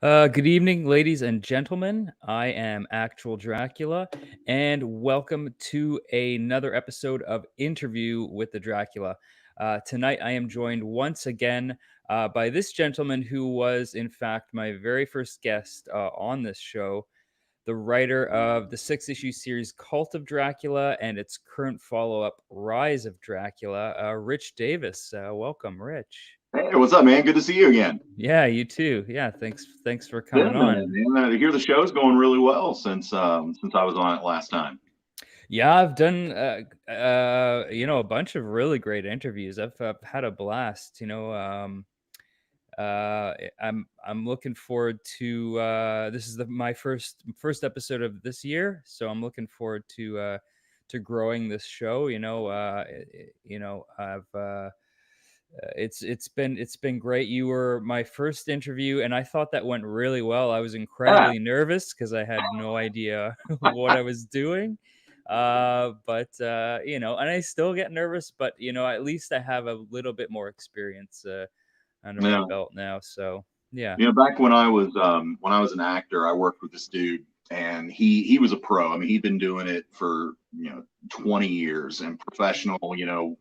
Good evening, ladies and gentlemen. I am Actual Dracula, and welcome to another episode of Interview with the Dracula. Tonight, I am joined once again by this gentleman who was, in fact, my very first guest on this show, the writer of the six-issue series Cult of Dracula and its current follow-up, Rise of Dracula, Rich Davis. Welcome, Rich. Hey, what's up, man? Good to see you again. Yeah, you too. Yeah, thanks for Been coming a minute, on. man. I hear the show's going really well since I was on it last time. Yeah, I've done a bunch of really great interviews. I've had a blast. I'm looking forward to this is my first episode of this year, so I'm looking forward to growing this show. I've it's been great. You were my first interview, and I thought that went really well. I was Yeah, incredibly nervous because I had no idea what I was doing. But and I still get nervous, but at least I have a little bit more experience under my yeah. belt now. So yeah. Back when I was an actor, I worked with this dude, and he was a pro. I mean, he'd been doing it for 20 years and professional.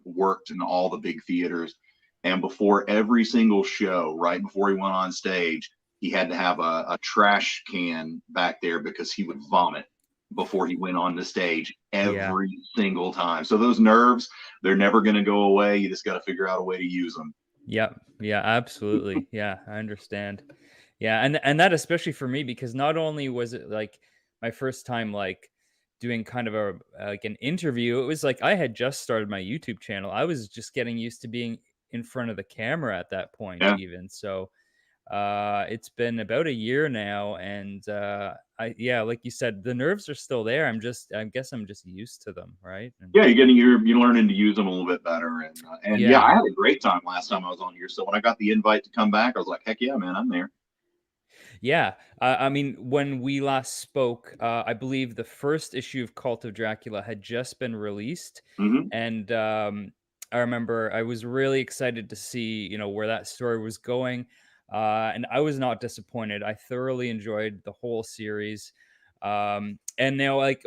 Worked in all the big theaters, and before every single show, right before he went on stage, he had to have a trash can back there because he would vomit before he went on the stage Yeah. every single time. So those nerves, they're never going to go away. You just got to figure out a way to use them. Yep. Yeah, absolutely. Yeah, I understand. Yeah, and that especially for me because not only was it like my first time like doing kind of a like an interview, it was like I had just started my YouTube channel. I was just getting used to being in front of the camera at that point Yeah. even. So it's been about a year now, and I yeah, like you said, the nerves are still there. I guess I'm just used to them, right? And Yeah, you're learning to use them a little bit better, and yeah, yeah. I had a great time last time I was on here. So when I got the invite to come back, I was like, heck yeah, man, I'm there. Yeah, I mean, when we last spoke, I believe the first issue of Cult of Dracula had just been released, Hmm. and I remember I was really excited to see, where that story was going, and I was not disappointed. I thoroughly enjoyed the whole series, and now, like,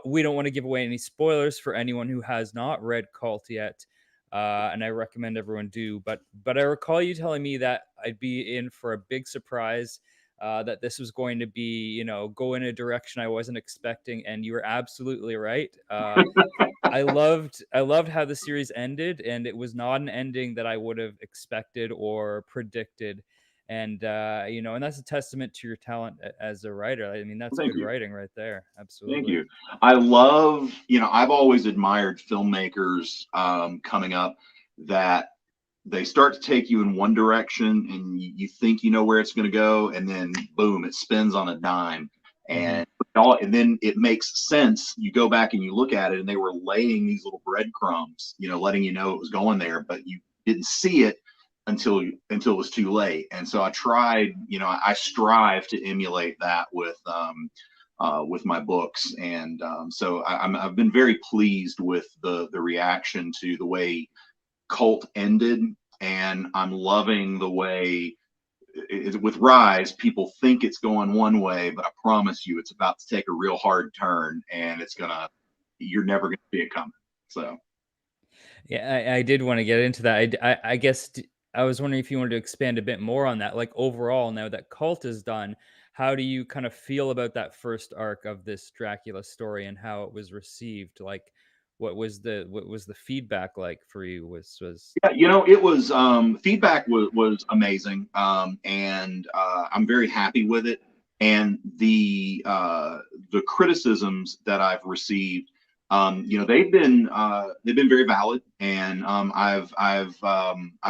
we don't want to give away any spoilers for anyone who has not read Cult yet. And I recommend everyone do. But I recall you telling me that I'd be in for a big surprise, that this was going to be, go in a direction I wasn't expecting, and you were absolutely right. I loved how the series ended, and it was not an ending that I would have expected or predicted. And and that's a testament to your talent as a writer. I mean, that's Thank good you, writing right there. thank Absolutely. you. I love, I've always admired filmmakers coming up that they start to take you in one direction, and you think you know where it's going to go, and then boom, it spins on a dime, Hmm. and then it makes sense. You go back and you look at it, and they were laying these little breadcrumbs, letting you know it was going there, but you didn't see it until it was too late. And so I tried, I strive to emulate that with my books, and so I've been very pleased with the reaction to the way Cult ended, and I'm loving the way with Rise, people think it's going one way, but I promise you, it's about to take a real hard turn, and you're never gonna see it coming. So Yeah, I did want to get into that. I guess I was wondering if you wanted to expand a bit more on that. Like overall, now that Cult is done, how do you kind of feel about that first arc of this Dracula story and how it was received? Like, what was the feedback like for you? Was yeah, it was feedback was amazing, and I'm very happy with it. And the criticisms that I've received, they've been very valid, and I've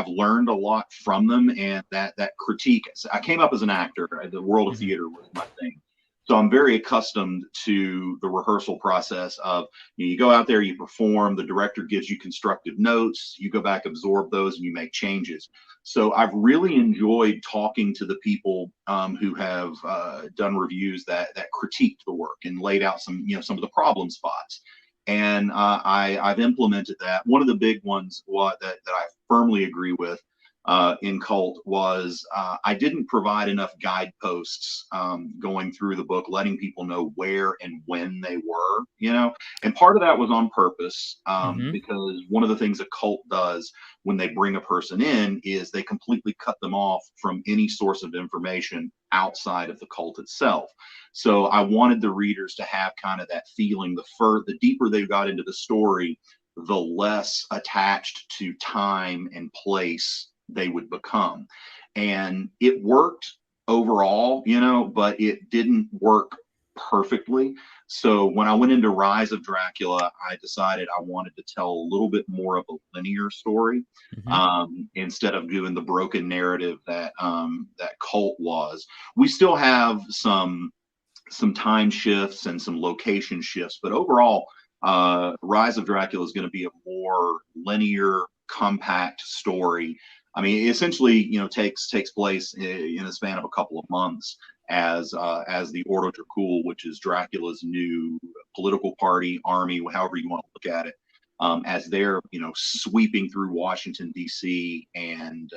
learned a lot from them. And that critique, I came up as an actor. The world of Mhm. theater was my thing, so I'm very accustomed to the rehearsal process of, you go out there, you perform, the director gives you constructive notes, you go back, absorb those, and you make changes. So I've really enjoyed talking to the people who have done reviews that critiqued the work and laid out some of the problem spots. And I've implemented that. One of the big ones that I firmly agree with in Cult was I didn't provide enough guideposts going through the book, letting people know where and when they were, and part of that was on purpose Mhm. because one of the things a cult does when they bring a person in is they completely cut them off from any source of information outside of the cult itself. So I wanted the readers to have kind of that feeling. The deeper they got into the story, the less attached to time and place they would become. And it worked overall, but it didn't work perfectly. So when I went into Rise of Dracula, I decided I wanted to tell a little bit more of a linear story Mhm. instead of doing the broken narrative that Cult was. We still have some time shifts and some location shifts, but overall, Rise of Dracula is going to be a more linear, compact story. I mean, it essentially, takes place in a span of a couple of months as the Ordo Dracul, which is Dracula's new political party, army, however you want to look at it, as they're sweeping through Washington D.C. and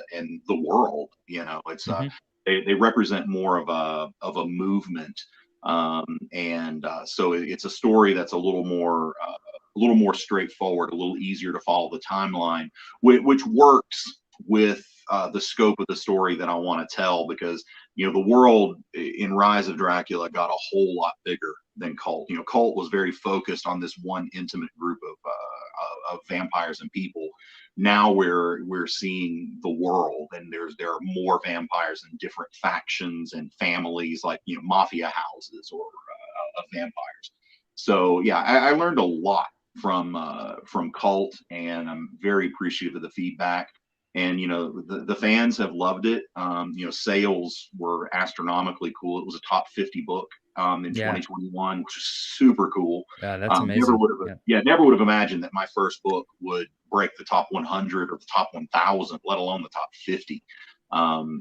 the world. It's Mhm. they represent more of a movement, and so it's a story that's a little more straightforward, a little easier to follow the timeline, which works with the scope of the story that I want to tell, because the world in Rise of Dracula got a whole lot bigger than Cult. Cult was very focused on this one intimate group of vampires and people. Now we're seeing the world, and there are more vampires in different factions and families, like mafia houses or of vampires. So yeah, I learned a lot from Cult, and I'm very appreciative of the feedback. And the fans have loved it. Sales were astronomically cool. It was a top 50 book in Yeah. 2021, which is super cool. Yeah, that's Never amazing. would have, Yeah. yeah, never would have imagined that my first book would break the top 100 or the top 1,000, let alone the top 50.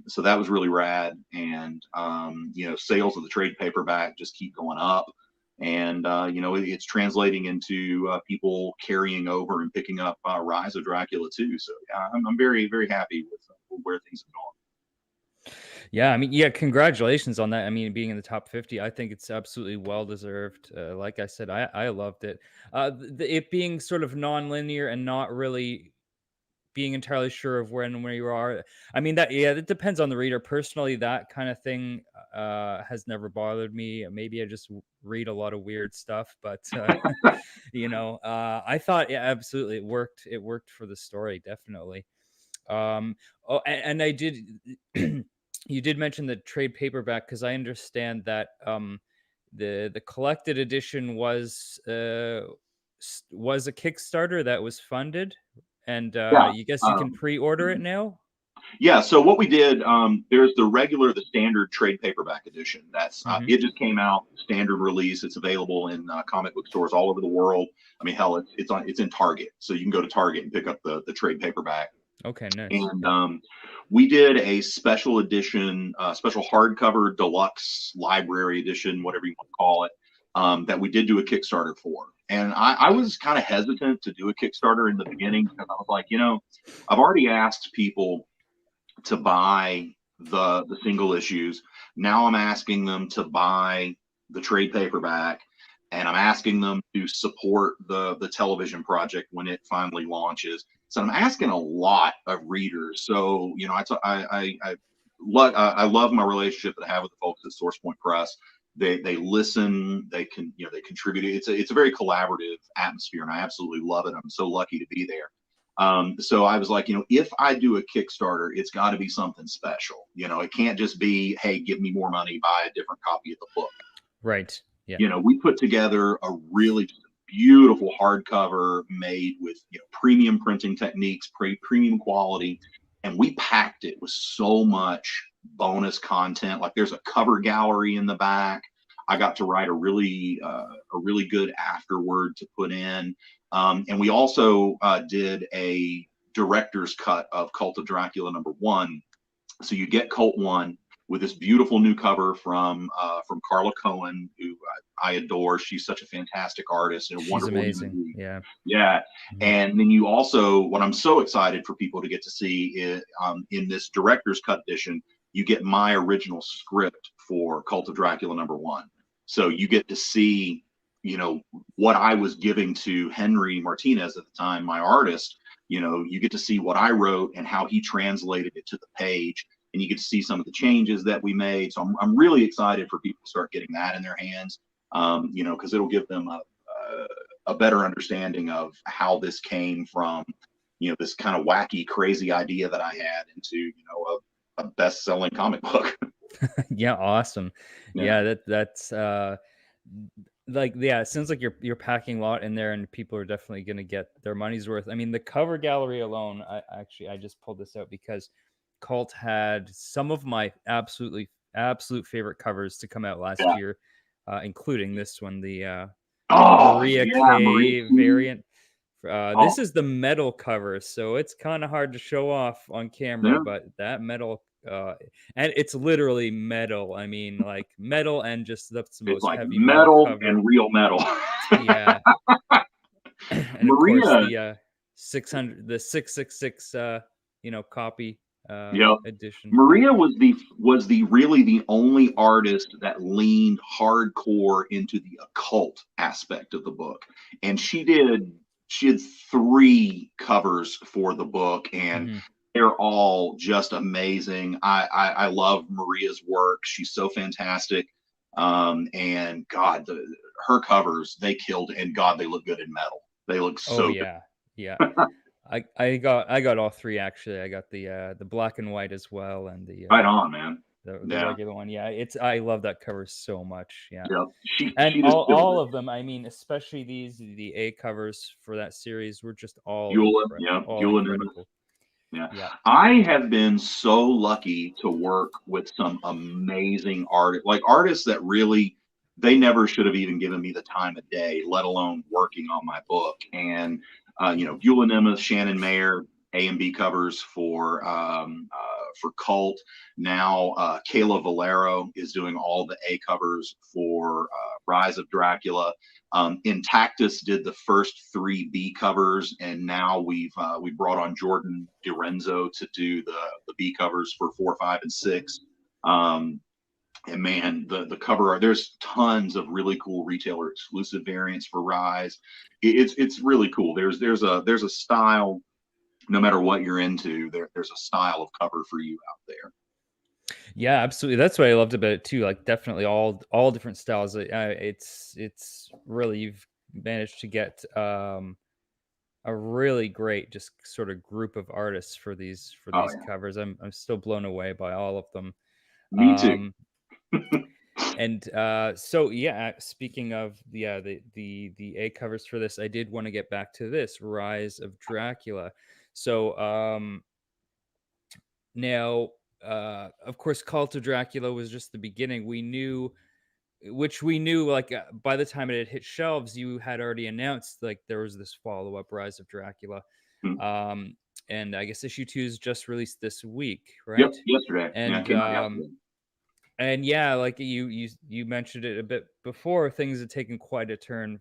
So that was really rad. And sales of the trade paperback just keep going up. And it's translating into people carrying over and picking up Rise of Dracula too. So yeah, I'm very very happy with where things have gone. Yeah, I mean, yeah, congratulations on that. I mean, being in the top 50, I think it's absolutely well deserved. Like I said, I loved it. It being sort of non-linear and not really being entirely sure of when and where you are. I mean, that yeah, it depends on the reader. Personally, that kind of thing has never bothered me. Maybe I just read a lot of weird stuff, but I thought yeah, absolutely it worked. It worked for the story, definitely. Um, oh, and I did. You did mention the trade paperback because I understand that the collected edition was a Kickstarter that was funded, and Yeah. you guess you can Um, pre-order it now. Yeah, so what we did, there's the standard trade paperback edition. That's Hmm. it just came out, standard release. It's available in comic book stores all over the world. I mean, hell, it's in Target, so you can go to Target and pick up the trade paperback. Okay, nice. And Yeah. we did a special edition, special hardcover deluxe library edition, whatever you want to call it, that we did do a Kickstarter for. And I was kind of hesitant to do a Kickstarter in the beginning because I was like, I've already asked people to buy the single issues. Now I'm asking them to buy the trade paperback, and I'm asking them to support the television project when it finally launches. So I'm asking a lot of readers. So I love my relationship that I have with the folks at Source Point Press. They listen, they contribute. It's a very collaborative atmosphere, and I absolutely love it. I'm so lucky to be there. So I was like, if I do a Kickstarter, it's got to be something special. It can't just be, hey, give me more money, buy a different copy of the book. Right. Yeah. We put together a really beautiful hardcover made with premium printing techniques, premium quality, and we packed it with so much bonus content. Like there's a cover gallery in the back. I got to write a really good afterword to put in, and we also did a director's cut of Cult of Dracula #1. So you get Cult 1, with this beautiful new cover from Carla Cohen, who I adore. She's such a fantastic artist and a She's wonderful human amazing. being. Yeah. Yeah. Mhm. And then you also, what I'm so excited for people to get to see is, in this director's cut edition, you get my original script for Cult of Dracula #1. So you get to see, what I was giving to Henry Martinez at the time, my artist. You get to see what I wrote and how he translated it to the page, and you get to see some of the changes that we made. So I'm really excited for people to start getting that in their hands, because it'll give them a better understanding of how this came from, this kind of wacky, crazy idea that I had into, a best-selling comic book. Yeah, awesome. Yeah, Yeah, that's like, yeah, it sounds like you're packing a lot in there, and people are definitely gonna get their money's worth. I mean, the cover gallery alone, I just pulled this out because Cult had some of my absolute favorite covers to come out last yeah. year, including this one, the Oh Maria yeah, Marie K Curie. variant. This Oh is the metal cover, so it's kind of hard to show off on camera, yeah, but that metal, and it's literally metal. I mean, like metal, and just that's the it's most like heavy metal metal cover. and real metal. Yeah, and of course Maria, the 600, the 666, copy yep. edition. Yeah. Maria was the really the only artist that leaned hardcore into the occult aspect of the book, and she had three covers for the book, and Hmm. they're all just amazing. I love Maria's work. She's so fantastic, and God, her covers, they killed, and God, they look good in metal. They look Oh so good. yeah, yeah. I got all three actually. I got the black and white as well, and the Right on, man. the Yeah, regular one. Yeah, I love that cover so much. Yeah. yeah. She And she just killed all it. of them, I mean, especially the A covers for that series were just Beulah, yeah, all Beulah Newman. incredible. Yeah. Yeah. I have been so lucky to work with some amazing artists, like artists that really, they never should have even given me the time of day, let alone working on my book. And, Beulah Nemeth, Shannon Mayer, A and B covers for Cult. Now, Kayla Valero is doing all the A covers for Rise of Dracula. Intactus did the first three B covers, and now we brought on Jordan DiRenzo to do the B covers for 4, 5, and 6. And man, the cover art, there's tons of really cool retailer exclusive variants for Rise. It's really cool. There's a style. No matter what you're into, there's a style of cover for you out there. Yeah, absolutely. That's what I loved about it too. Like definitely all different styles. It's really, you've managed to get a really great just sort of group of artists for Oh these yeah, covers. I'm still blown away by all of them. me too. Um and so yeah, speaking of the A covers for this, I did want to get back to this Rise of Dracula. So now of course Cult of Dracula was just the beginning. We knew like by the time it had hit shelves, you had already announced like there was this follow-up Rise of Dracula. Hmm. Um and I guess issue 2 is just released this week, Yep, right? yesterday. Yeah, it And came out yesterday. yeah, like you mentioned it a bit before, things had taken quite a turn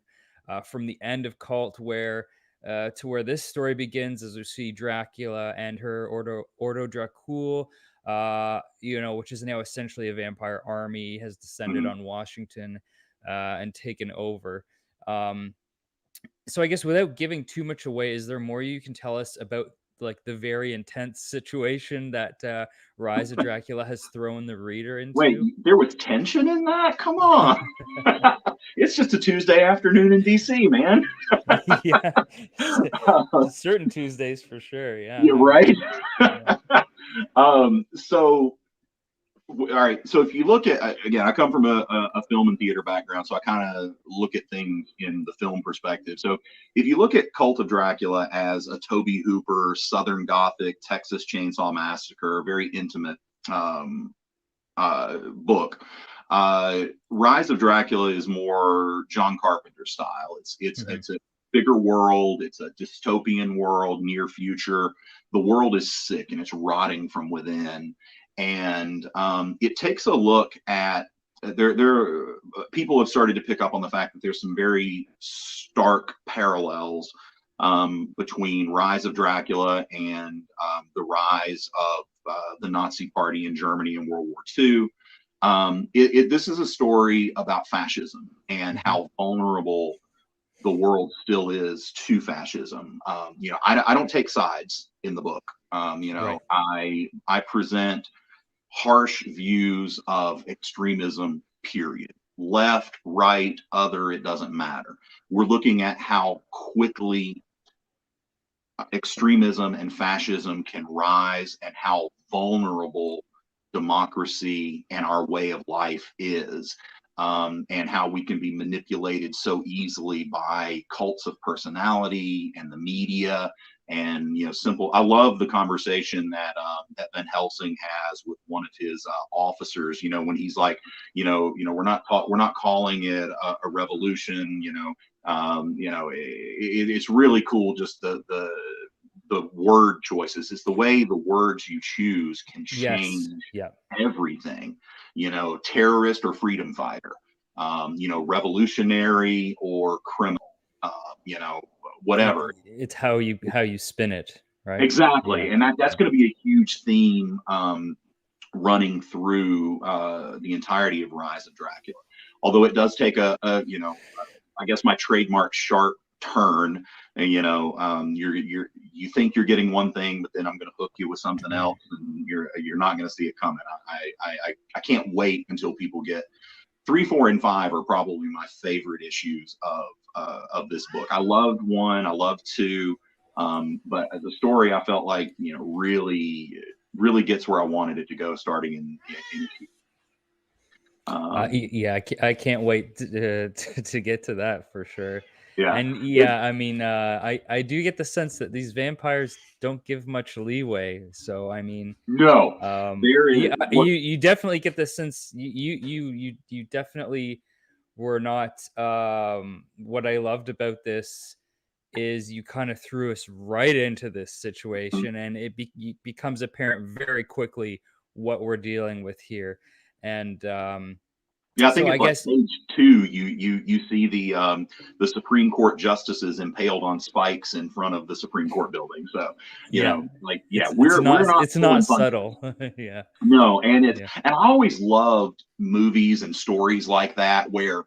from the end of Cult, where to where this story begins, as we see Dracula and her Ordo Dracul, which is now essentially a vampire army, has descended Hmm. on Washington and taken over. Um, so I guess without giving too much away, is there more you can tell us about like the very intense situation that Rise of Dracula has thrown the reader Wait, into? there was tension in that? Come on. It's just a Tuesday afternoon in DC, man. Yeah, certain Tuesdays for sure. Yeah, You're right. yeah. So all right. So if you look at, again, I come from a film and theater background, so I kind of look at things in the film perspective. So if you look at Cult of Dracula as a Toby Hooper, Southern Gothic, Texas Chainsaw Massacre, very intimate um, book. Rise of Dracula is more John Carpenter style. Mhm. It's a bigger world. It's a dystopian world, near future. The world is sick and it's rotting from within. and it takes a look at there. People have started to pick up on the fact that there's some very stark parallels between Rise of Dracula and the rise of the Nazi Party in Germany in World War II. This is a story about fascism and Mhm. how vulnerable the world still is to fascism. I don't take sides in the book. Right. I present harsh views of extremism, period. Left, right, other, it doesn't matter. We're looking at how quickly extremism and fascism can rise and how vulnerable democracy and our way of life is. And how we can be manipulated so easily by cults of personality and the media, and simple. I love the conversation that Van Helsing has with one of his officers. When he's like, we're not calling it a revolution. It's really cool. Just the word choices. It's the way the words you choose can Yes. change Yeah. everything. Terrorist or freedom fighter. Revolutionary or criminal. It, Whatever. it's how you spin it, right? Yeah. Exactly, and that's Yeah. going to be a huge theme running through the entirety of Rise of Dracula. Although it does take I guess my trademark sharp turn. And, you think you're getting one thing, but then I'm going to hook you with something else, and you're not going to see it coming. I can't wait until people get 3, 4, and 5 are probably my favorite issues of this book. I loved 1, I loved 2, but the story I felt like really gets where I wanted it to go, starting in Yeah, I can't wait to get to that for sure. yeah. And It, yeah, I mean, I do get the sense that these vampires don't give much leeway. So I mean, no, there is yeah, what you definitely get the sense you definitely were not. What I loved about this is you kind of threw us right into this situation, and becomes apparent very quickly what we're dealing with here. And Yeah, I so think I it's like guess page 2. You see the Supreme Court justices impaled on spikes in front of the Supreme Court building. So, yeah, like, yeah, it's we're not not it's not pulling punches. subtle. Yeah, No, yeah. and I always loved movies and stories like that where,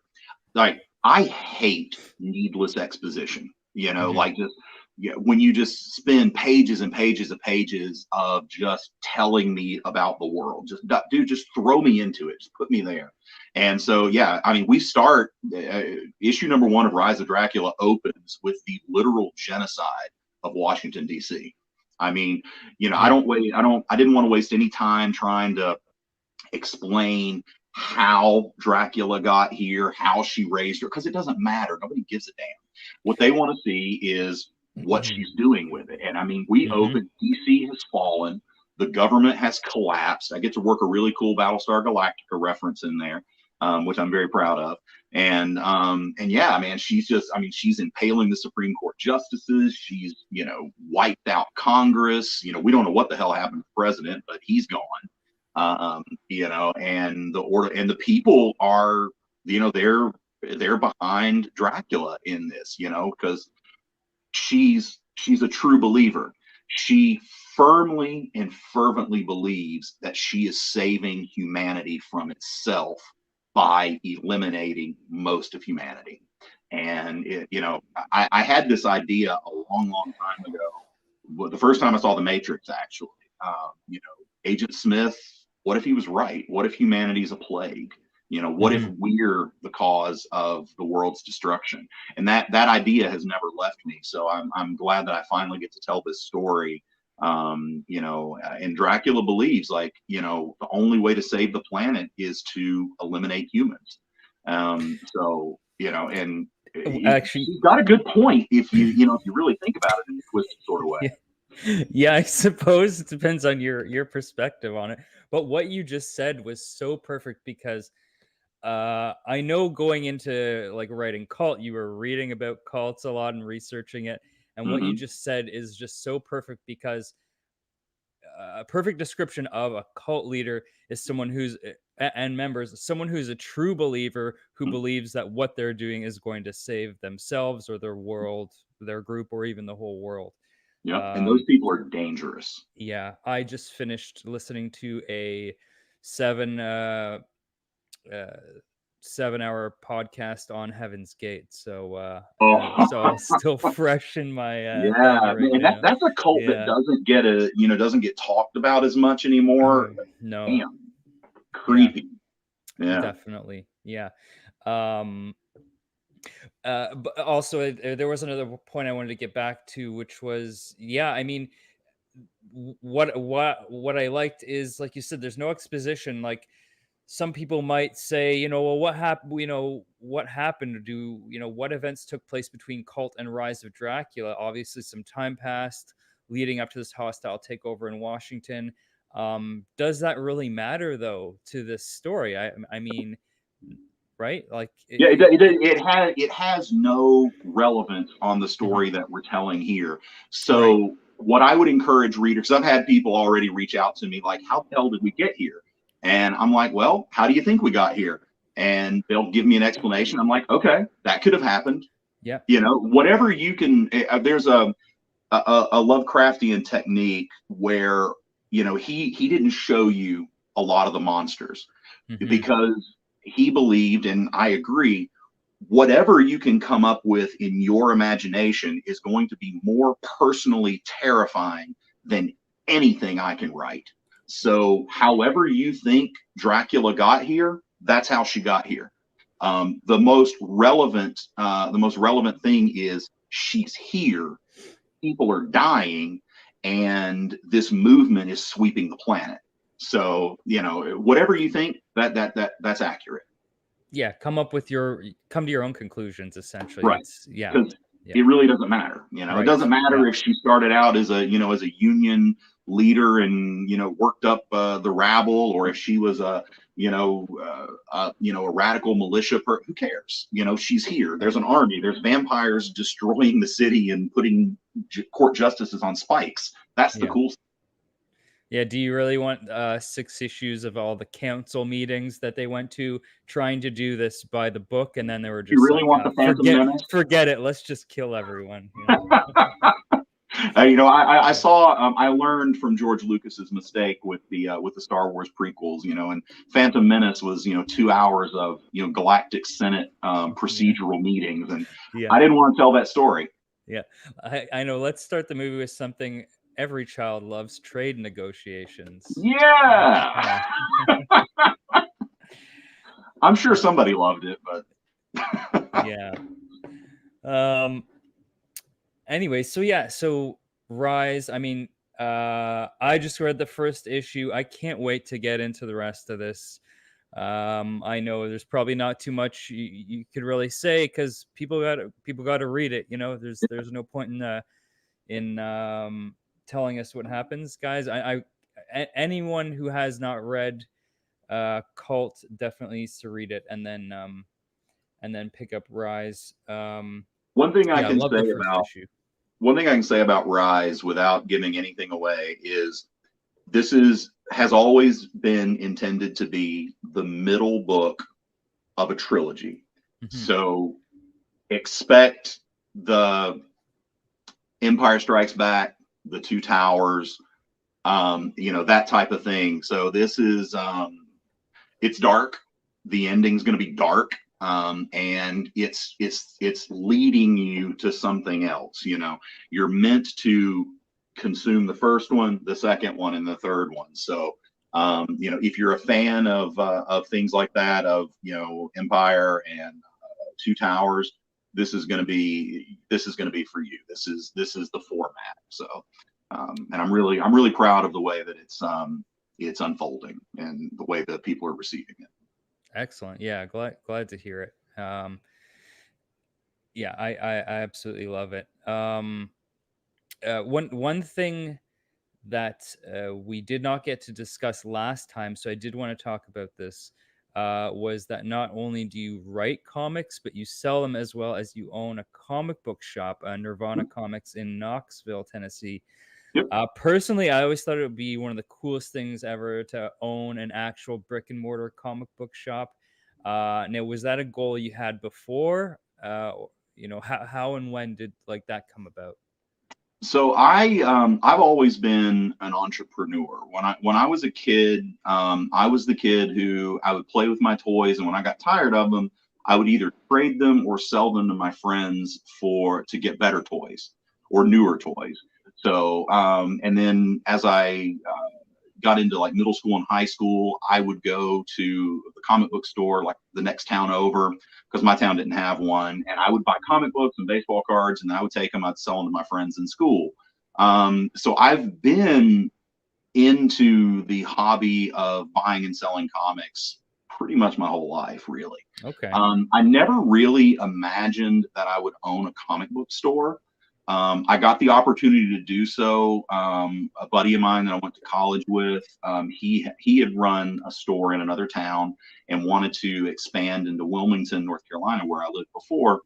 like, I hate needless exposition. Mhm. Like, just, yeah, when you just spend pages and pages and pages of just telling me about the world. Just, dude, just throw me into it. Just put me there. And so, yeah, I mean, we start issue number 1 of Rise of Dracula opens with the literal genocide of Washington D.C. I mean, Yeah. I didn't want to waste any time trying to explain how Dracula got here, how she raised her, because it doesn't matter. Nobody gives a damn. What they want to see is what Mhm. she's doing with it. And I mean, we Mhm. open, DC has fallen, the government has collapsed. I get to work a really cool Battlestar Galactica reference in there, which I'm very proud of. And yeah, man, she's impaling the Supreme Court justices. She's wiped out Congress. We don't know what the hell happened to the president, but he's gone. And the people are, they're behind Dracula in this, because she's a true believer. She firmly and fervently believes that she is saving humanity from itself by eliminating most of humanity. And I had this idea a long, long time ago. Well, the first time I saw The Matrix, actually, Agent Smith. What if he was right? What if humanity's a plague? What if Mhm. we're the cause of the world's destruction? And that idea has never left me. So I'm glad that I finally get to tell this story. And Dracula believes, like, the only way to save the planet is to eliminate humans. And Actually, she's got a good point if you really think about it in a twisted sort of way. yeah. Yeah, I suppose it depends on your perspective on it. But what you just said was so perfect because I know going into like writing cult, you were reading about cults a lot and researching it. And what you Mm-hmm. just said is just so perfect because a perfect description of a cult leader is someone who's and members, someone who's a true believer who Mm, believes that what they're doing is going to save themselves or their world, their group, or even the whole world. yep. And those Um, people are dangerous. yeah, I just finished listening to a 7 uh 7 hour podcast on Heaven's Gate. So it's Oh, all still fresh in my head yeah. right And now. that's a cult that Yeah. doesn't get talked about as much anymore. Oh, no. Damn, Yeah, creepy. Yeah. definitely. Yeah. Um but also there was another point I wanted to get back to, which was, yeah, I mean, what I liked is, like you said, there's no exposition. Like, some people might say, well, what happened? What happened? What events took place between Cult and Rise of Dracula? Obviously, some time passed leading up to this hostile takeover in Washington. Does that really matter though to this story? I mean, right? Like, Yeah, it has no relevance on the Mhm. story that we're telling here. Right. So what I would encourage readers, 'cause I've had people already reach out to me like, "How the hell did we get here?" And I'm like, "Well, how do you think we got here?" And they'll give me an explanation. I'm like, "Okay, that could have happened." Yeah. Whatever you can. There's a Lovecraftian technique where he didn't show you a lot of the monsters Hmm. because he believed, and I agree, whatever you can come up with in your imagination is going to be more personally terrifying than anything I can write. So, however you think Dracula got here, that's how she got here. The most relevant thing is she's here. People are dying, and this movement is sweeping the planet. So, whatever you think, that's accurate. Yeah. Come to your own conclusions. Essentially, Right. it's yeah. Because Yeah. it really doesn't matter. It Right. doesn't Yeah. matter if she started out as a union leader and worked up the rabble, or if she was a radical militia. Who cares? She's here. There's an army. There's vampires destroying the city and putting court justices on spikes. That's the Yeah. cool. Yeah, do you really want 6 issues of all the council meetings that they went to trying to do this by the book, and then they were You just really like, want the Phantom "Forget Menace? forget it, let's just kill everyone," I Yeah. saw. I learned from George Lucas's mistake with the Star Wars prequels. And Phantom Menace was 2 hours of Galactic Senate Yeah. procedural meetings, and Yeah. I didn't want to tell that story. Yeah. I know, let's start the movie with something every child loves: trade negotiations. Yeah, Yeah. I'm sure Uh, somebody loved it, but yeah. Um, anyway, so yeah, so Rise, I mean, I just read the first issue. I can't wait to get into the rest of this. I know there's probably not too much you could really say because people got to read it. There's no point in telling us what happens, guys. Anyone who has not read Cult definitely needs to read it, and then pick up Rise. one thing I Yeah, I can love say the first about issue. one thing I can say about Rise without giving anything away is this has always been intended to be the middle book of a trilogy. Hmm. So expect the Empire Strikes Back, the Two Towers, that type of thing. So this is it's dark. The ending's going to be dark, and it's leading you to something else. You're meant to consume the first one, the second one, and the third one. So if you're a fan of things like that, of Empire and Two Towers, this is going to be for you. This is the format. So, and I'm really proud of the way that it's unfolding and the way that people are receiving it. Excellent. Yeah, glad to hear it. Yeah, I absolutely love it. One thing that we did not get to discuss last time, so I did want to talk about this, was that not only do you write comics, but you sell them as well, as you own a comic book shop, Nirvana Comics in Knoxville, Tennessee. Yep. Personally, I always thought it would be one of the coolest things ever to own an actual brick and mortar comic book shop. Now, was that a goal you had before? How and when did like that come about? So I've always been an entrepreneur. When I was a kid, I was the kid who I would play with my toys, and when I got tired of them, I would either trade them or sell them to my friends for to get better toys or newer toys. So and then as I got into like middle school and high school, I would go to the comic book store like the next town over because my town didn't have one, and I would buy comic books and baseball cards, and I would take them. I'd sell them to my friends in school. So I've been into the hobby of buying and selling comics pretty much my whole life, really. Okay. I never really imagined that I would own a comic book store. I got the opportunity to do so. A buddy of mine that I went to college with, he had run a store in another town and wanted to expand into Wilmington, North Carolina, where I lived before.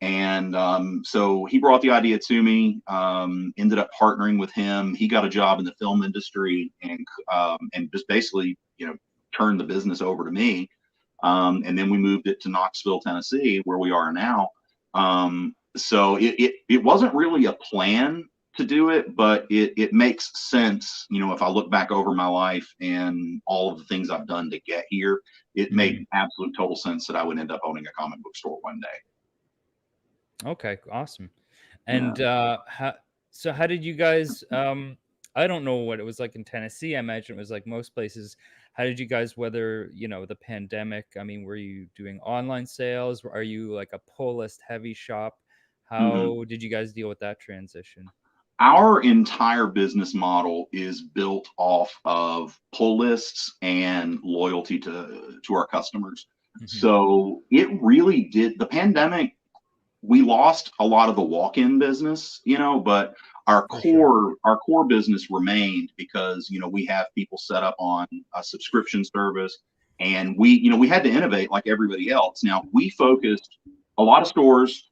And so he brought the idea to me. Ended up partnering with him. He got a job in the film industry and just basically turned the business over to me. And then we moved it to Knoxville, Tennessee, where we are now. So it wasn't really a plan to do it, but it makes sense. If I look back over my life and all of the things I've done to get here, it Mhm. made absolute total sense that I would end up owning a comic book store one day. Okay, awesome. Yeah. And how did you guys I don't know what it was like in Tennessee. I imagine it was like most places. How did you guys weather, the pandemic? I mean, were you doing online sales? Are you like a pull list heavy shop? Mhm. How did you guys deal with that transition? Our entire business model is built off of pull lists and loyalty to our customers. Hmm. So it really did the pandemic, we lost a lot of the walk-in business, but For sure. our core business remained because we have people set up on a subscription service, and we had to innovate like everybody else. Now we focused a lot of stores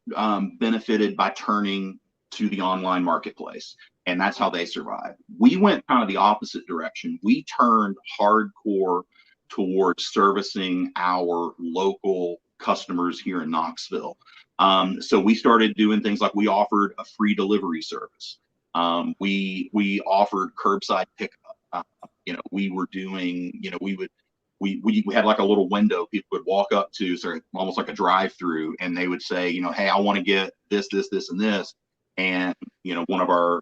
benefited by turning to the online marketplace, and that's how they survived. We went kind of the opposite direction. We turned hardcore towards servicing our local customers here in Knoxville. So we started doing things like we offered a free delivery service. We offered curbside pickup. We were doing. We had like a little window people would walk up to, sort of almost like a drive-through, and they would say, hey, I want to get this, this, this, and this, and one of our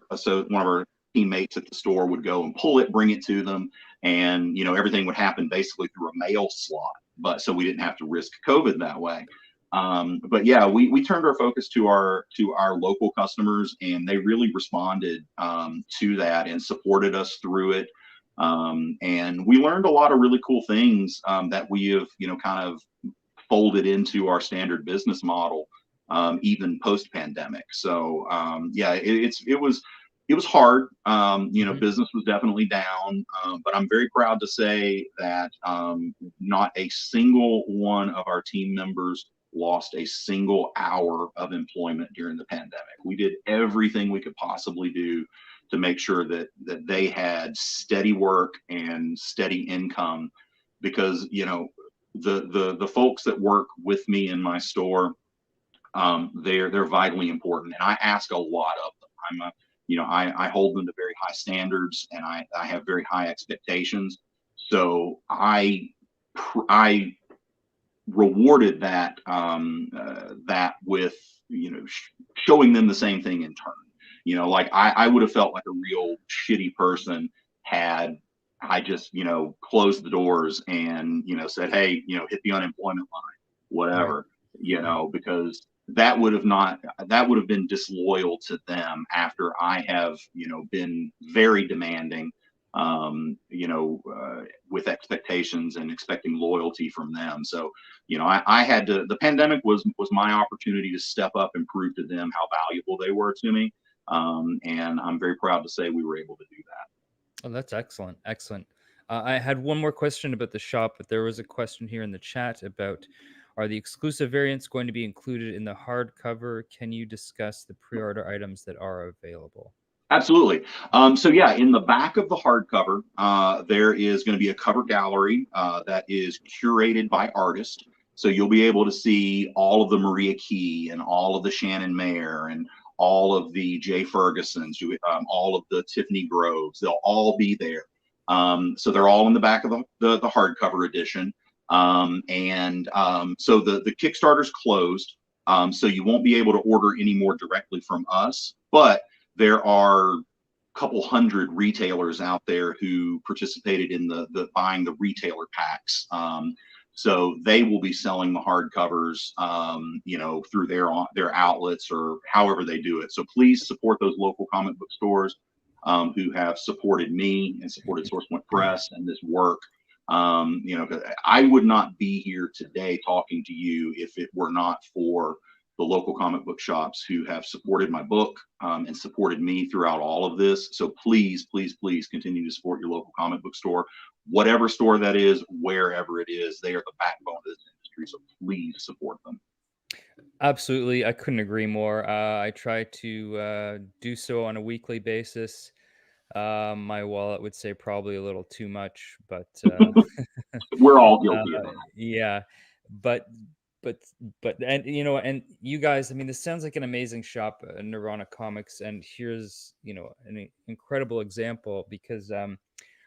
teammates at the store would go and pull it, bring it to them, and everything would happen basically through a mail slot. But so we didn't have to risk COVID that way. But yeah, we turned our focus to our local customers, and they really responded to that and supported us through it. And we learned a lot of really cool things that we have, kind of folded into our standard business model, even post pandemic. So yeah, it was hard. Hmm. Business was definitely down, but I'm very proud to say that not a single one of our team members lost a single hour of employment during the pandemic. We did everything we could possibly do to make sure that they had steady work and steady income, because the folks that work with me in my store, they're vitally important, and I ask a lot of them. I hold them to very high standards, and I have very high expectations. So I rewarded that with showing them the same thing in turn. Like I would have felt like a real shitty person had I just closed the doors and said, hey, hit the unemployment line, Right. whatever, Right. because that would have been disloyal to them after I have been very demanding, with expectations and expecting loyalty from them. So I had to. The pandemic was my opportunity to step up and prove to them how valuable they were to me, and I'm very proud to say we were able to do that. Oh, that's excellent. Excellent. I had one more question about the shop, but there was a question here in the chat about, are the exclusive variants going to be included in the hardcover? Can you discuss the pre-order items that are available? Absolutely. So yeah, in the back of the hardcover, there is going to be a cover gallery that is curated by artists. So you'll be able to see all of the Maria Key and all of the Shannon Mayer and all of the Jay Fergusons, all of the Tiffany Groves. They'll all be there. So they're all in the back of the hardcover edition. So the Kickstarter's closed. So you won't be able to order any more directly from us, but there are a couple hundred retailers out there who participated in the buying the retailer packs. So they will be selling the hardcovers, through their outlets or however they do it. So please support those local comic book stores who have supported me and supported SourcePoint Press and this work. 'Cause I would not be here today talking to you if it were not for the local comic book shops who have supported my book and supported me throughout all of this. So please, please, please continue to support your local comic book store, whatever store that is, wherever it is. They are the backbone of this industry. So please support them. Absolutely, I couldn't agree more. I try to do so on a weekly basis. My wallet would say probably a little too much, but We're all uh, guilty of it. yeah, but but and and you guys, I mean, this sounds like an amazing shop, Nirvana Comics, and here's an incredible example because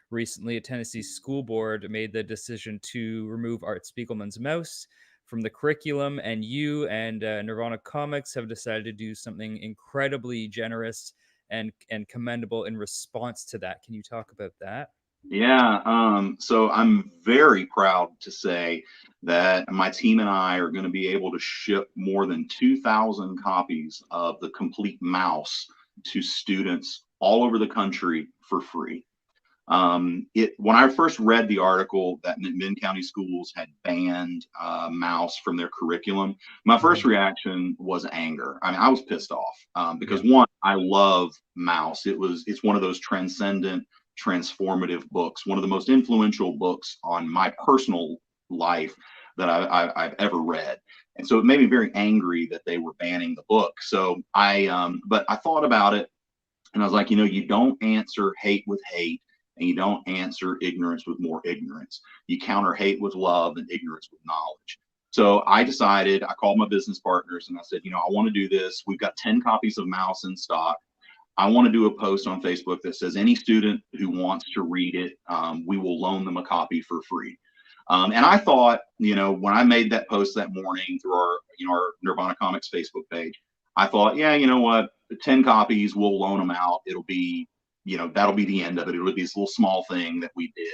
recently a Tennessee school board made the decision to remove Art Spiegelman's mouse from the curriculum, and you and Nirvana Comics have decided to do something incredibly generous and commendable in response to that. Can you talk about that? Yeah, so I'm very proud to say that my team and I are going to be able to ship more than 2,000 copies of the complete mouse to students all over the country for free. When I first read the article that Min County schools had banned mouse from their curriculum, my first Mhm. reaction was anger. I mean, I was pissed off because Yeah. one, I love mouse. It's one of those transcendent, transformative books, one of the most influential books on my personal life that I've ever read. And so it made me very angry that they were banning the book. But I thought about it and I was like, you don't answer hate with hate, and you don't answer ignorance with more ignorance. You counter hate with love and ignorance with knowledge. So I decided, I called my business partners and I said, I want to do this. We've got 10 copies of Mouse in stock. I want to do a post on Facebook that says any student who wants to read it, we will loan them a copy for free. And I thought, when I made that post that morning through our Nirvana Comics Facebook page, I thought, yeah, you know what, 10 copies, we'll loan them out. It'll be, that'll be the end of it. It'll be this little small thing that we did.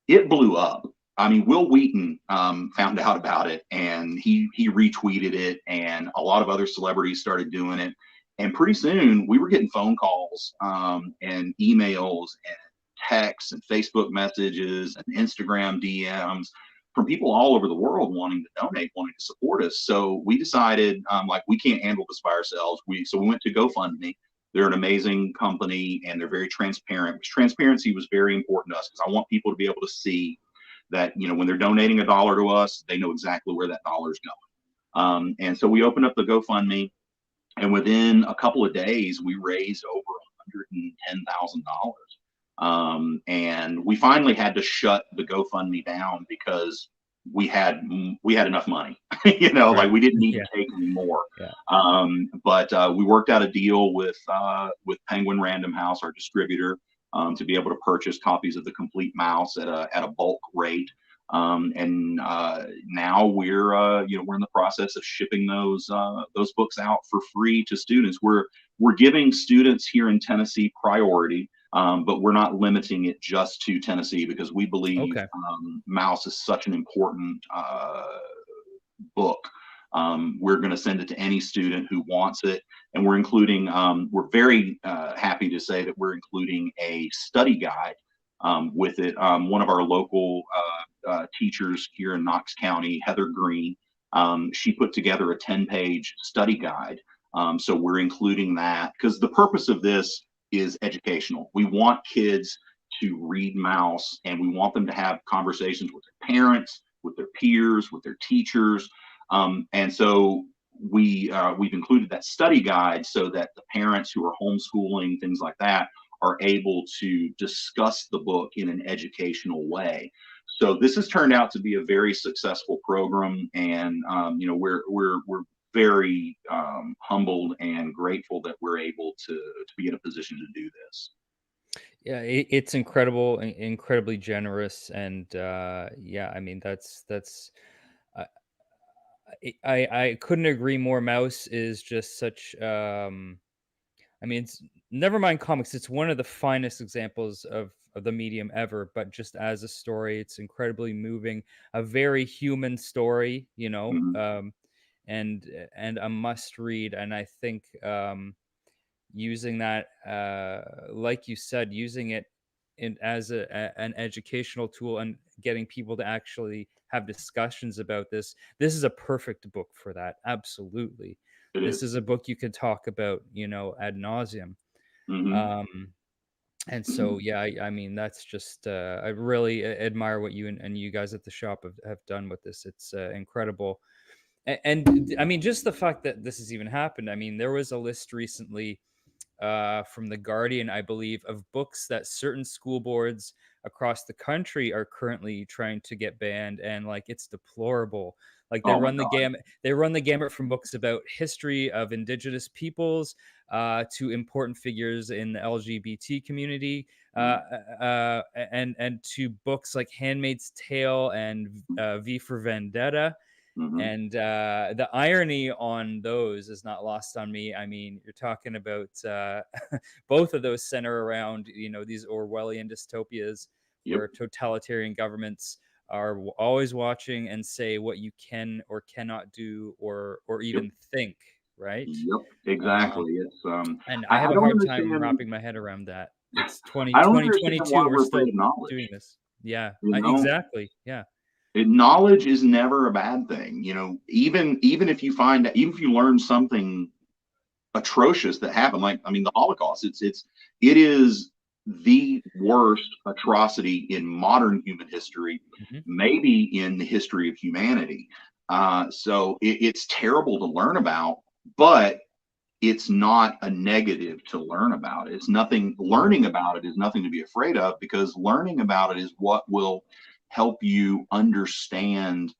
It blew up. I mean, Will Wheaton found out about it and he retweeted it, and a lot of other celebrities started doing it. And pretty soon we were getting phone calls and emails and texts and Facebook messages and Instagram DMs from people all over the world wanting to donate, wanting to support us. So we decided, like, we can't handle this by ourselves. So we went to GoFundMe. They're an amazing company and they're very transparent, which transparency was very important to us because I want people to be able to see that, when they're donating $1 to us, they know exactly where that dollar is going. And so we opened up the GoFundMe, and within a couple of days, we raised over $110,000. And we finally had to shut the GoFundMe down because we had enough money, Right. like we didn't need Yeah. to take any more. Yeah. But we worked out a deal with Penguin Random House, our distributor, to be able to purchase copies of the complete mouse at a bulk rate. And now we're in the process of shipping those books out for free to students. We're giving students here in Tennessee priority, but we're not limiting it just to Tennessee because we believe Okay. Mouse is such an important book. We're going to send it to any student who wants it, and we're very happy to say that we're including a study guide with it. One of our local teachers here in Knox County, Heather Green, she put together a 10-page study guide. So we're including that because the purpose of this is educational. We want kids to read Mouse, and we want them to have conversations with their parents, with their peers, with their teachers. And so we've included that study guide so that the parents who are homeschooling, things like that, are able to discuss the book in an educational way. So this has turned out to be a very successful program, and we're very humbled and grateful that we're able to be in a position to do this. Yeah, it's incredible, incredibly generous, and yeah, I mean that's I, I couldn't agree more. Mouse is just such I mean, it's never mind comics. It's one of the finest examples of the medium ever. But just as a story, it's incredibly moving. A very human story, Hmm. and a must read. And I think using that, like you said, using it as an educational tool and getting people to actually have discussions about this. This is a perfect book for that. Absolutely. It This is. is a book you could talk about, ad nauseum. Hmm. Um, and so, yeah, I mean, that's just, I really admire what you and you guys at the shop have done with this. It's incredible. I mean, just the fact that this has even happened. I mean, there was a list recently from the Guardian, I believe, of books that certain school boards across the country are currently trying to get banned, and like it's deplorable. Like Oh my God. they run the gamut from books about history of indigenous peoples to important figures in the LGBT community, and to books like Handmaid's Tale and V for Vendetta. Hmm. And the irony on those is not lost on me. I mean, you're talking about both of those center around, these Orwellian dystopias Yep. where totalitarian governments are always watching and say what you can or cannot do or Yep. even think, right? Yep. Um, Exactly. It's and I I have a don't hard time understand. wrapping my head around that. It's 20 I don't twenty understand twenty why two. We're we're afraid still of doing knowledge. this. Yeah, You know, exactly. Yeah. knowledge is never a bad thing. Even if you even if you learn something atrocious that happened, like, I mean, the Holocaust, it is the worst atrocity in modern human history, Hmm. maybe in the history of humanity. So it's terrible to learn about, but it's not a negative to learn about. It's nothing, learning about it is nothing to be afraid of, because learning about it is what will help you understand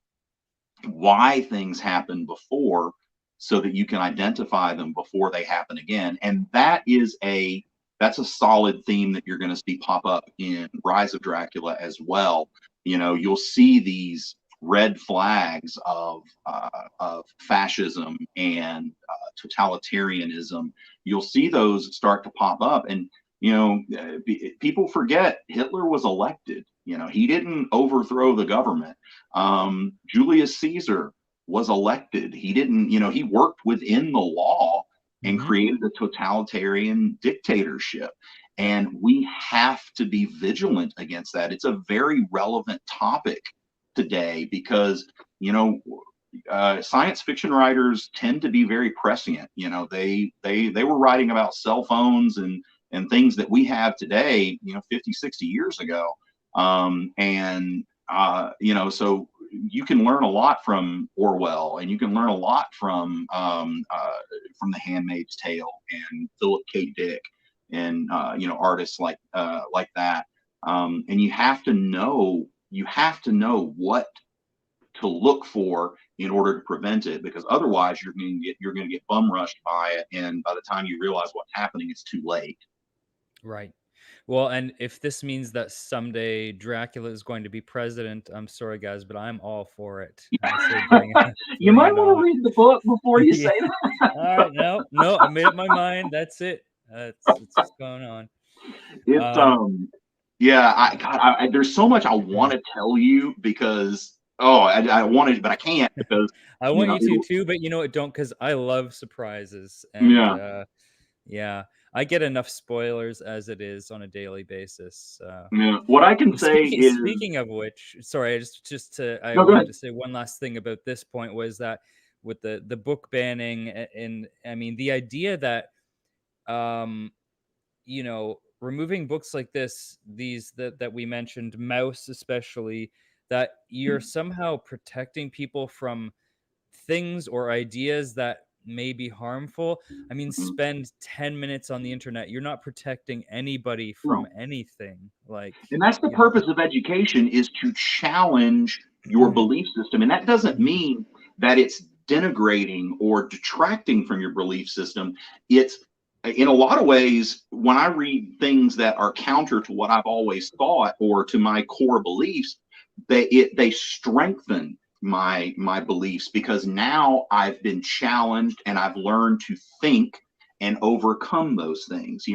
why things happened before, so that you can identify them before they happen again. And that's a solid theme that you're going to see pop up in Rise of Dracula as well. You'll see these red flags of fascism and totalitarianism. You'll see those start to pop up, and people forget Hitler was elected. He didn't overthrow the government. Julius Caesar was elected. He didn't, he worked within the law and Hmm. created a totalitarian dictatorship. Yep. And we have to be vigilant against that. It's a very relevant topic today because, you know, science fiction writers tend to be very prescient. They were writing about cell phones and things that we have today, 50, 60 years ago. And so you can learn a lot from Orwell, and you can learn a lot from The Handmaid's Tale and Philip K. Dick, and artists like that. And you have to know what to look for in order to prevent it, because otherwise you're going to get bum rushed by it, and by the time you realize what's happening, it's too late. Right. Well, and if this means that someday Dracula is going to be president, I'm sorry, guys, but I'm all for it. I say bring it, You bring might it want on. to read the book before you Yeah. say that. All right. No, no, I made up my mind. That's it. It's going on. It's Um, Yeah, God, there's so much I want mm. to tell you, because I wanted, but I can't, because I want you to it'll. too, but you know what? Don't, because I love surprises, and Yeah, yeah, I get enough spoilers as it is on a daily basis. yeah. What I can say is, Speaking of which, sorry, I no, go wanted ahead. to say one last thing about this point was that with the book banning, and I mean the idea that um removing books like these that we mentioned, Mouse especially, that you're somehow protecting people from things or ideas that may be harmful, I mean, Mhm. spend 10 minutes on the internet. You're not protecting anybody from No. anything. Like, And that's the you know? purpose of education, is to challenge your belief system. And that doesn't Mhm. mean that it's denigrating or detracting from your belief system. It's, in a lot of ways, when I read things that are counter to what I've always thought or to my core beliefs, they strengthen my beliefs, because now I've been challenged and I've learned to think and overcome those things.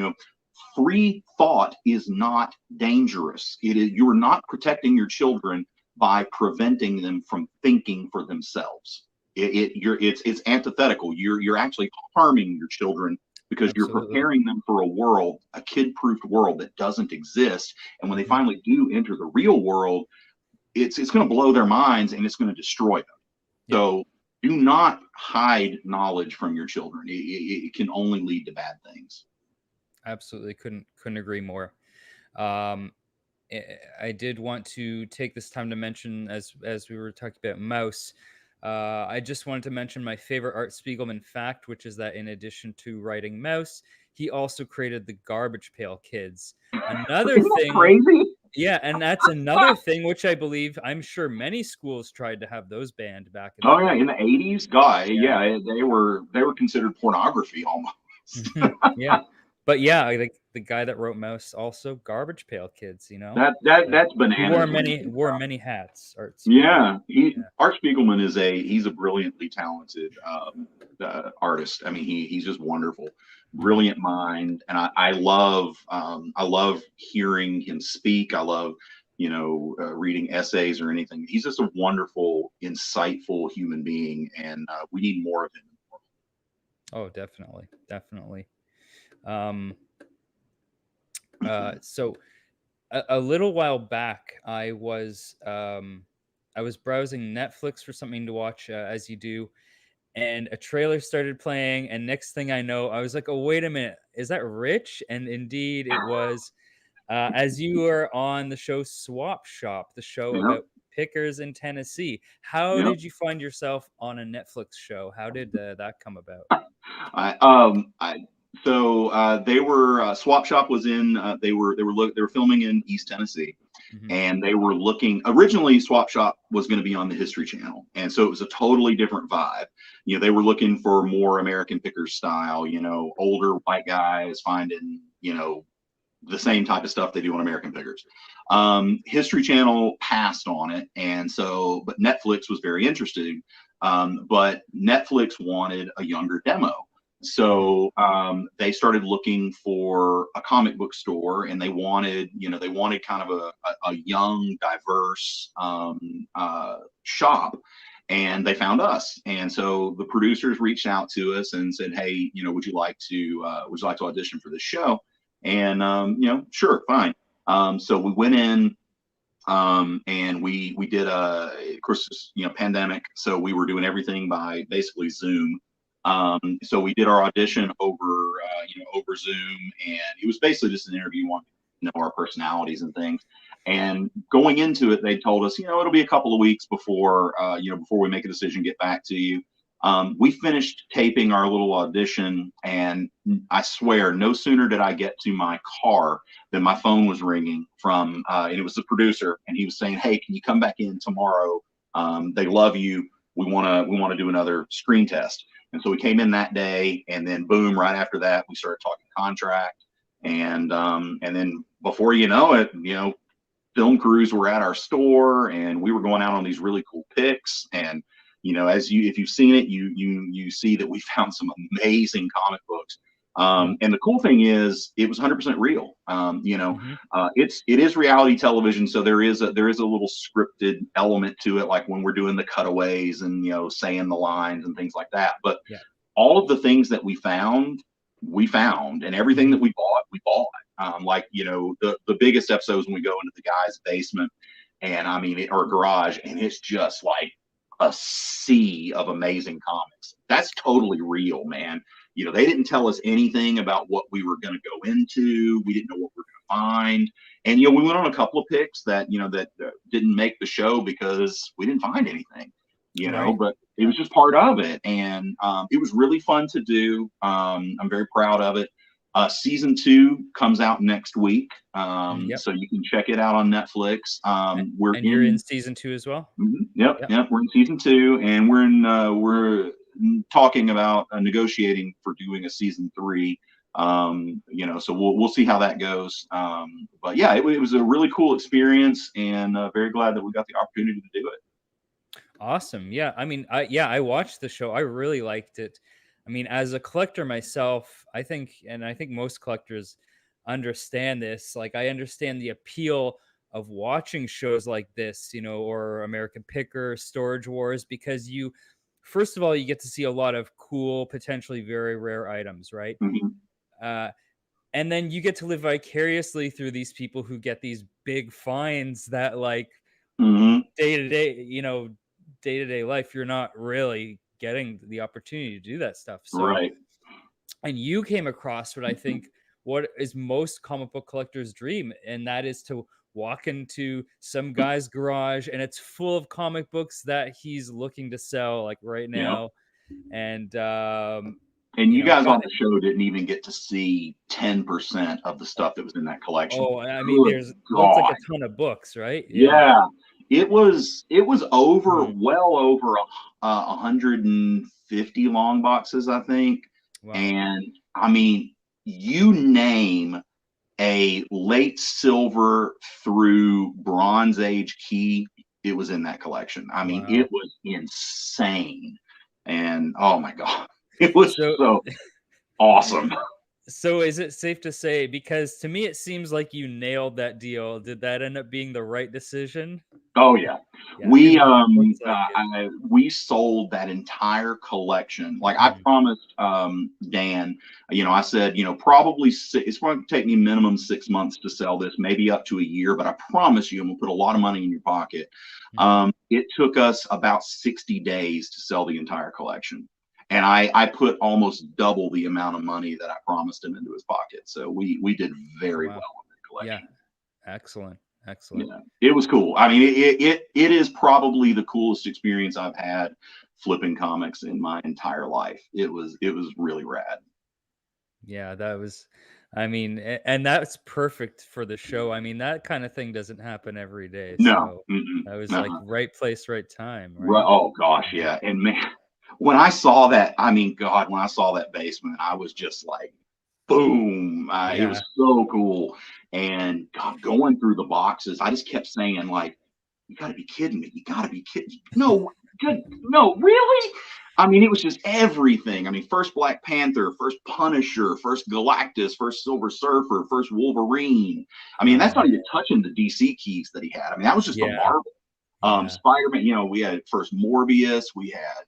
Free thought is not dangerous. It is, you're not protecting your children by preventing them from thinking for themselves. It's antithetical. You're actually harming your children, because you're Absolutely. preparing them for a world, a kid-proofed world that doesn't exist. And when they Mhm. finally do enter the real world, it's going to blow their minds and it's going to destroy them. Yeah, So do not hide knowledge from your children. It can only lead to bad things. absolutely. Couldn't agree more. Um, I did want to take this time to mention, as we were talking about Mouse, I just wanted to mention my favorite Art Spiegelman fact, which is that in addition to writing Mouse, he also created the Garbage Pail Kids. Another Isn't that thing, crazy? yeah, and that's another thing which I believe, I'm sure many schools tried to have those banned back in the Oh yeah, day. in the '80s, God, Yeah. yeah, they were considered pornography almost. Yeah. But yeah, like the guy that wrote Mouse, also Garbage Pail Kids, you know? So That's he bananas when you think wore about many hats, Art it. Spiegelman. Yeah, he Yeah. Art Spiegelman is he's a brilliantly talented artist. I mean, he's just wonderful, Mhm. brilliant mind, and I love hearing him speak. I love reading essays or anything. He's just a wonderful, insightful human being, and we need more of him. Oh, definitely, definitely. Um, so a little while back, I was browsing Netflix for something to watch, as you do, and a trailer started playing, and next thing I know, I was like, "Oh, wait a minute, is that Rich?" And indeed, it was. As you were on the show Swap Shop, the show Yeah, about pickers in Tennessee. How yeah. did you find yourself on a Netflix show? How did that come about? I so they were Swap Shop was in they were filming in East Tennessee, Mhm. and they were looking originally. Swap Shop was going to be on the History Channel, and so it was a totally different vibe. They were looking for more American Pickers style, older white guys finding the same type of stuff they do on American Pickers. History Channel passed on it, and so but Netflix was very interested. But Netflix wanted a younger demo, Mhm. so they started looking for a comic book store, and they wanted kind of a young, diverse shop. And they found us, and so the producers reached out to us and said, "Hey, would you like to audition for this show?" And sure, fine. So we went in, and we did of course, pandemic, so we were doing everything by basically Zoom. So we did our audition over Zoom, and it was basically just an interview, wanting to know our personalities and things. And going into it, they told us, it'll be a couple of weeks before we make a decision, get back to you. We finished taping our little audition, and I swear, no sooner did I get to my car than my phone was ringing and it was the producer, and he was saying, "Hey, can you come back in tomorrow? They love you. We want to do another screen test." And so we came in that day, and then boom, right after that, we started talking contract, and then before you know it, film crews were at our store, and we were going out on these really cool picks. And as if you've seen it, you see that we found some amazing comic books. Yeah. And the cool thing is, it was 100% real. Mhm. It is reality television, so there is a little scripted element to it, like when we're doing the cutaways and saying the lines and things like that. But Yeah. all of the things that we found, and everything Mhm. that we bought. Like the biggest episodes when we go into the guy's basement, and I mean, or garage, and it's just like a sea of amazing comics. That's totally real, man. They didn't tell us anything about what we were going to go into. We didn't know what we were going to find, and we went on a couple of picks that didn't make the show because we didn't find anything. Right. but it Yeah. was just part of it. And it was really fun to do. I'm very proud of it. Season two comes out next week. Yep. So you can check it out on Netflix. We're And you're in in, season 2 as well? yep, Yep. yep, we're in season two, and we're talking about negotiating for doing a season three. So we'll see how that goes. But yeah, it was a really cool experience, and very glad that we got the opportunity to do it. Awesome. Yeah. I mean, I watched the show. I really liked it. I mean, as a collector myself, I think most collectors understand this. Like, I understand the appeal of watching shows like this, or American Picker, Storage Wars, because first of all, you get to see a lot of cool, potentially very rare items, right? Mhm. Uh, and then you get to live vicariously through these people who get these big finds that, like, Mhm. day to day, day to day life, you're not really getting the opportunity to do that stuff. So, Right. and you came across what is most comic book collectors' dream, and that is to walk into some guy's garage and it's full of comic books that he's looking to sell, like right Yeah. now. And And you guys God, on the show didn't even get to see 10% of the stuff that was in that collection. oh, I mean, Good there's looks like God. a ton of books, right? Yeah. Yeah. It was over, Mhm. well over 150 long boxes, I think. Wow. And I mean, you name a late silver through Bronze Age key, it was in that collection. I mean, it Wow. was insane. And oh my God, it was So so awesome. So is it safe to say, because to me it seems like you nailed that deal, did that end up being the right decision? Oh yeah. Yeah, We it looks like it. we sold that entire collection. Like I Mhm, promised Dan, I said, probably it's going to take me minimum 6 months to sell this, maybe up to a year, but I promise you I'm gonna put a lot of money in your pocket. mhm. It took us about 60 days to sell the entire collection. And I put almost double the amount of money that I promised him into his pocket. So we did very Wow. well in that Yeah, collection. excellent, excellent. Yeah, it was cool. I mean, it is probably the coolest experience I've had flipping comics in my entire life. It was really rad. Yeah, I mean, and that's perfect for the show. I mean, that kind of thing doesn't happen every day, No, so mm-mm, that was like no. right place, right time, Right, right? oh gosh, Yeah. yeah. And man, when I saw that, I mean, God, when I saw that basement, I was just like, boom. It Yeah. was so cool. And God, going through the boxes, I just kept saying, like, you got to be kidding me. You got to be kidding. No, good. No, really? I mean, it was just everything. I mean, first Black Panther, first Punisher, first Galactus, first Silver Surfer, first Wolverine. I mean, Oh, that's not man. even touching the DC keys that he had. I mean, that was just the Yeah, Marvel. yeah. Spider-Man, we had first Morbius, we had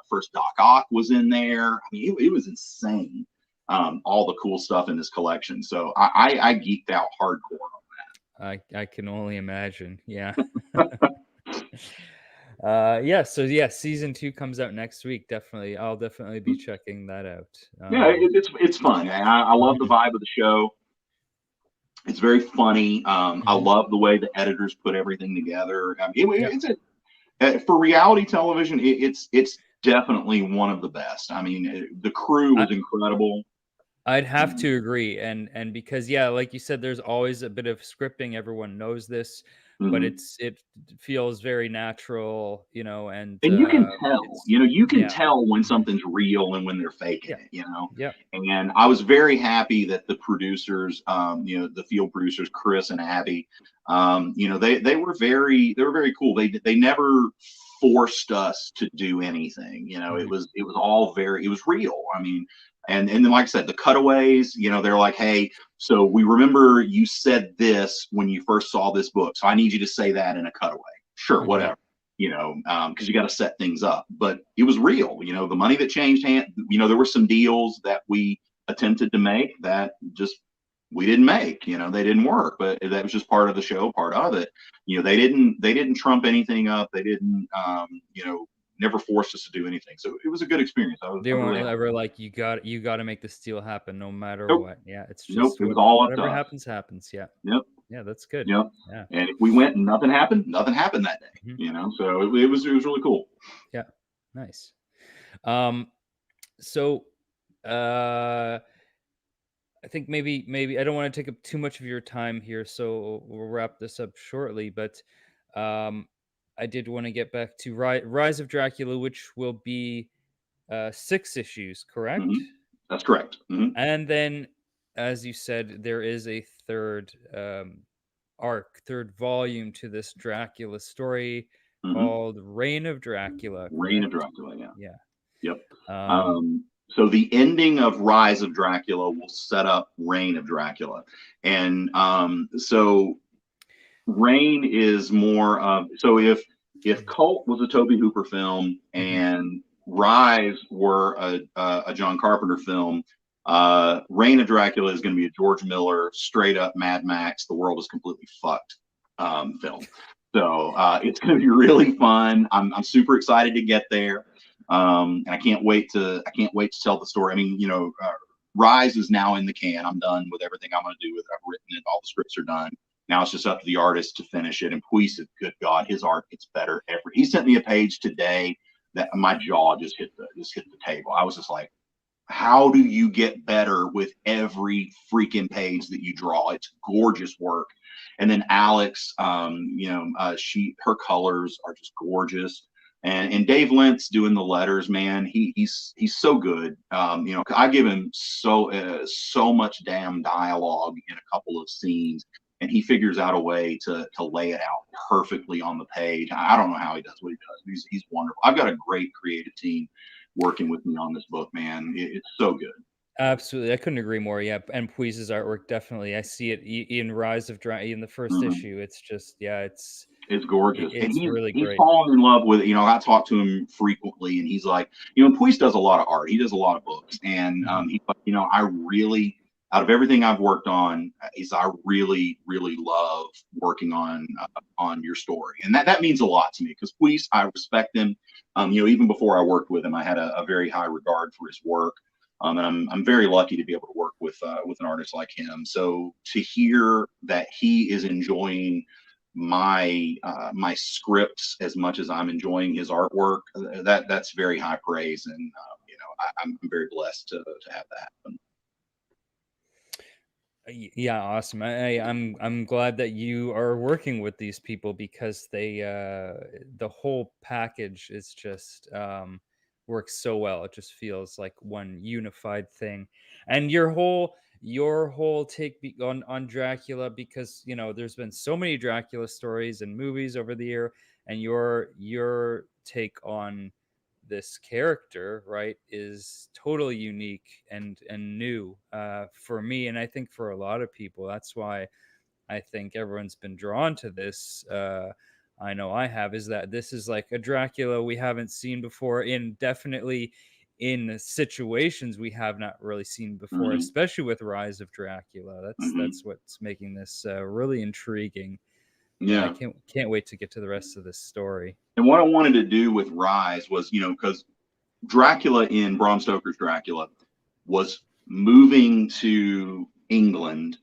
first Doc Ock was in there. I mean, it was insane. All the cool stuff in this collection. So I geeked out hardcore. I can only imagine, yeah. Yeah, so yeah, season 2 comes out next week, definitely. I'll definitely be checking that out. Yeah, it's fun. And I love the Mhm, vibe of the show. It's very funny. I mhm. love the way the editors put everything together. I mean, Yeah, for reality television, it's definitely one of the best. I mean, the crew I was incredible. I'd have Um, to agree, and because, yeah, like you said, there's always a bit of scripting, everyone knows this, but mhm. it feels very natural, and, And you can tell, it's you can yeah, tell when mhm, something's real and when they're faking yeah, it. yep, And I was very happy that the producers, the field producers, Chris and Abby, they were very cool. They never forced us to do anything. It mhm, was all it was real. I mean, and then like I said, the cutaways, they're like, hey, so we remember you said this when you first saw this book, so I need you to say that in a cutaway. Sure, mhm, whatever, because you got to set things up. But it was real. The money that changed hand. There were some deals that we attempted to make that just we didn't make. They didn't work. But that was just part of the show, part of it. They didn't trump anything up. They didn't, never forced us to do anything. So it was a good experience. I was, they I was really weren't happy. ever like, "You gotta make this deal happen no matter Nope, what." Yeah, it's nope. just It was all up to whatever us. happens, happens, yeah. Yep. Yeah, that's good. Yep. Yeah. And if we went and nothing happened, nothing happened that day. Mhm. So it was really cool. Yeah. Nice. Um, so, uh, I think maybe I don't want to take up too much of your time here, so we'll wrap this up shortly. But um, I did want to get back to Rise of Dracula, which will be 6 issues, correct? Hmm. That's correct. Hmm. And then, as you said, there is a third third volume to this Dracula story Hmm. called Reign of Dracula, Reign of correct? Dracula. Yeah. Yeah. Yep. Um, So the ending of Rise of Dracula will set up Reign of Dracula, and so Reign is more of, so if Cult was a Toby Hooper film mhm. and Rise were a John Carpenter film, Reign of Dracula is going to be a George Miller straight up Mad Max. The world is completely fucked film. So it's going to be really fun. I'm super excited to get there, and I can't wait to tell the story. I mean, Rise is now in the can. I'm done with everything I'm going to do with it. I've written it. All the scripts are done. Now it's just up to the artist to finish it. And Puig, good God, his art gets better every. He sent me a page today that my jaw just hit the table. I was just like, how do you get better with every freaking page that you draw? It's gorgeous work. And then Alex, her colors are just gorgeous. And Dave Lentz doing the letters, man, he's so good. I give him so much damn dialogue in a couple of scenes, and he figures out a way to lay it out perfectly on the page. I don't know how he does what he does. He's wonderful. I've got a great creative team working with me on this book, man. It's so good. Absolutely, I couldn't agree more. Yeah, and Puiz's artwork definitely. I see it in Rise of Dracula in the first Mhm. issue. It's just, yeah, It's gorgeous, and it's he's really he's great. fallen in love with it. I talk to him frequently, and he's like, Puig does a lot of art. He does a lot of books, and Mhm. he's like, I really, out of everything I've worked on, I really, really love working on your story, and that means a lot to me because Puig, I respect him. Even before I worked with him, I had a very high regard for his work. And I'm very lucky to be able to work with an artist like him. So to hear that he is enjoying my scripts as much as I'm enjoying his artwork, that's very high praise, and I'm very blessed to have that happen. Yeah, awesome. I'm glad that you are working with these people because the whole package is just works so well. It just feels like one unified thing. And your whole take on Dracula, because there's been so many Dracula stories and movies over the year, and your take on this character, right, is totally unique and new for me, and I think for a lot of people. That's why I think everyone's been drawn to this. I know I have. Is that this is like a Dracula we haven't seen before, in definitely in situations we have not really seen before, Hmm. especially with Rise of Dracula. That's Hmm. that's what's making this really intriguing. Yeah, I Yeah. can't wait to get to the rest of this story. And what I wanted to do with Rise was, because Dracula in Bram Stoker's Dracula was moving to England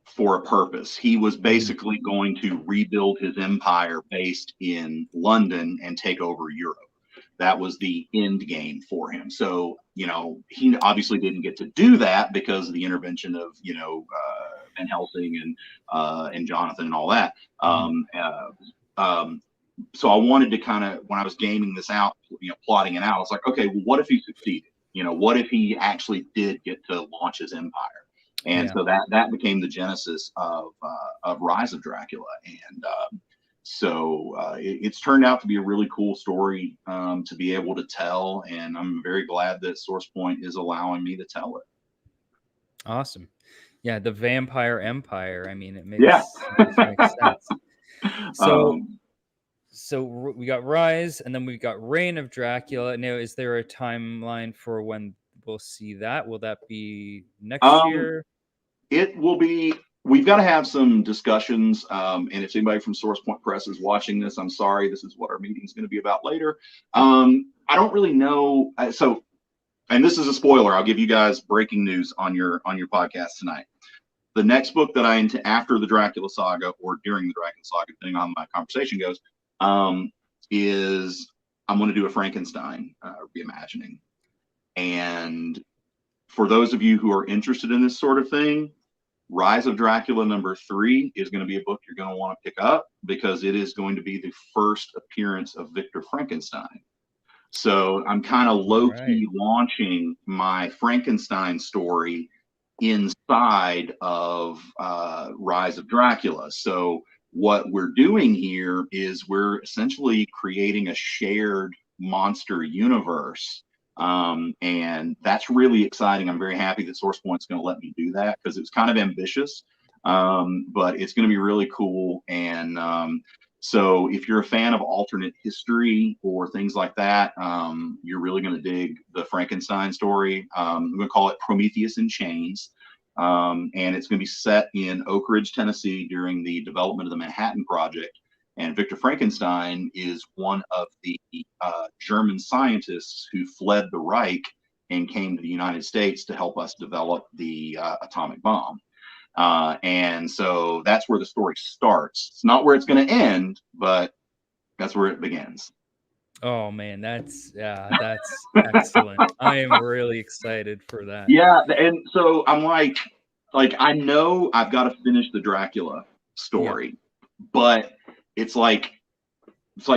for a purpose. He was Mhm. basically going to rebuild his empire based in London and take over Europe. That was the end game for him. So, he obviously didn't get to do that because of the intervention of, Van Helsing and Jonathan and all that. Mhm. So I wanted to kind of, when I was gaming this out, plotting it out, I was like, okay, well, what if he succeeded? What if he actually did get to launch his empire? And Yeah. so that became the genesis of Rise of Dracula, and it's turned out to be a really cool story to be able to tell, and I'm very glad that SourcePoint is allowing me to tell it. Awesome. Yeah, the Vampire Empire. I mean, Yeah. it just makes sense. So um, we got Rise, and then we've got Reign of Dracula. Now, is there a timeline for when we'll see that? Will that be next um, year? it will be. We've got to have some discussions, and if anybody from SourcePoint Press is watching this, I'm sorry. This is what our meeting is going to be about later. I don't really know. And this is a spoiler. I'll give you guys breaking news on your podcast tonight. the next book that after the Dracula saga or during the Dracula saga, depending on my conversation goes, is I'm going to do a Frankenstein reimagining. And for those of you who are interested in this sort of thing, Rise of Dracula #3 is going to be a book you're going to want to pick up, because it is going to be the first appearance of Victor Frankenstein. So I'm kind of low key launching my Frankenstein story inside of Rise of Dracula. So what we're doing here is we're essentially creating a shared monster universe. And that's really exciting. I'm very happy that SourcePoint's going to let me do that, because it's kind of ambitious, but it's going to be really cool. And so if you're a fan of alternate history or things like that, you're really going to dig the Frankenstein story. I'm going to call it Prometheus in Chains. And it's going to be set in Oak Ridge, Tennessee during the development of the Manhattan Project. And Victor Frankenstein is one of the German scientists who fled the Reich and came to the United States to help us develop the atomic bomb. And so that's where the story starts. It's not where it's going to end, but that's where it begins. Oh man, that's excellent. I am really excited for that. Yeah, and so I'm like I know I've got to finish the Dracula story, but it's like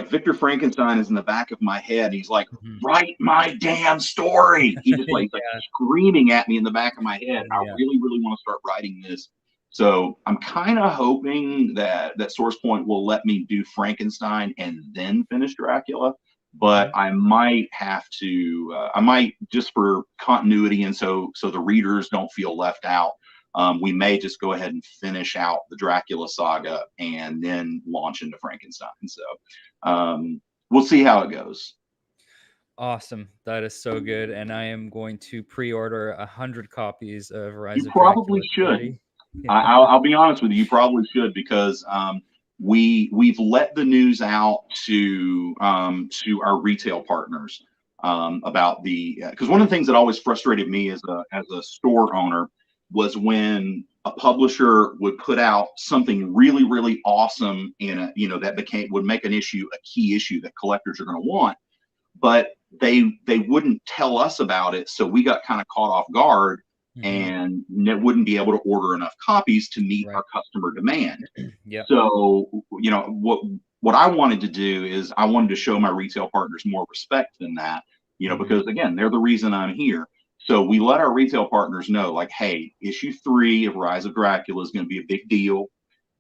Victor Frankenstein is in the back of my head. He's like, write my damn story. He just like screaming at me in the back of my head. I really, really want to start writing this. So I'm kind of hoping that SourcePoint will let me do Frankenstein and then finish Dracula. But I might have to, I might, just for continuity and so the readers don't feel left out, we may just go ahead and finish out the Dracula saga and then launch into Frankenstein. So we'll see how it goes. Awesome. That is so good. And I am going to pre-order 100 copies of Rise of Probably Dracula. Should. I'll be honest with you, you probably should, because we've let the news out to our retail partners about because one of the things that always frustrated me as a store owner was when a publisher would put out something really, really awesome in that would make an issue a key issue that collectors are going to want, but they wouldn't tell us about it, so we got kind of caught off guard. And wouldn't be able to order enough copies to meet our customer demand. So, what I wanted to do is I wanted to show my retail partners more respect than that, because again, they're the reason I'm here. So we let our retail partners know, like, hey, issue 3 of Rise of Dracula is going to be a big deal.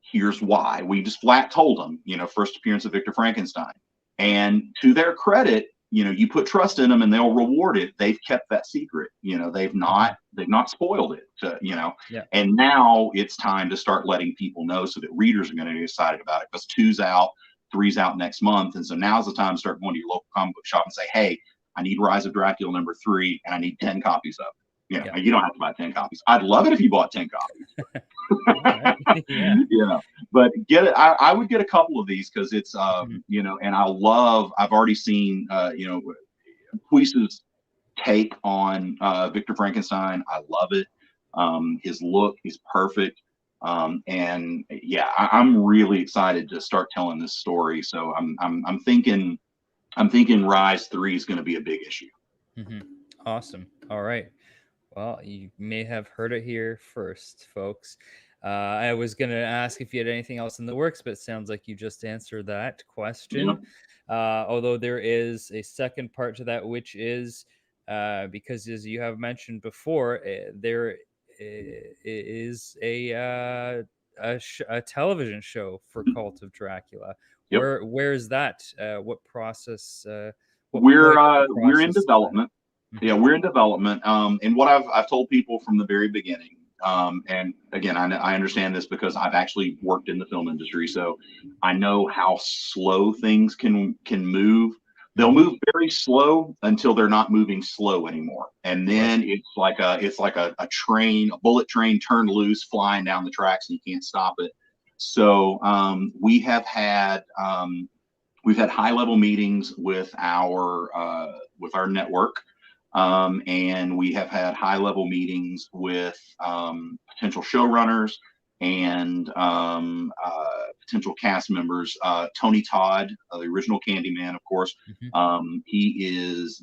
Here's why. We just flat told them, first appearance of Victor Frankenstein. And to their credit, you put trust in them and they'll reward it. They've kept that secret. They've not spoiled it. And now it's time to start letting people know, so that readers are going to be excited about it, because 2's out, 3's out next month. And so now's the time to start going to your local comic book shop and say, hey, I need Rise of Dracula #3 and I need 10 copies of it. You don't have to buy 10 copies. I'd love it if you bought 10 copies. But get it. I would get a couple of these, because it's and I've already seen Puis's take on Victor Frankenstein. I love it. His look is perfect. And I'm really excited to start telling this story. So I'm thinking Rise 3 is going to be a big issue. Awesome. All right. Well, you may have heard it here first, folks. I was going to ask if you had anything else in the works, but it sounds like you just answered that question. Although there is a second part to that, which is because, as you have mentioned before, there is a television show for Cult of Dracula. Where is that? What process? We're in development. Yeah, we're in development. And what I've told people from the very beginning, and again, I understand this because I've actually worked in the film industry, so I know how slow things can move. They'll move very slow until they're not moving slow anymore, and then it's like a train, a bullet train turned loose, flying down the tracks, and you can't stop it. So we've had high level meetings with our network. And we have had high level meetings with potential showrunners and potential cast members. Tony Todd, the original Candyman, of course. Mhm.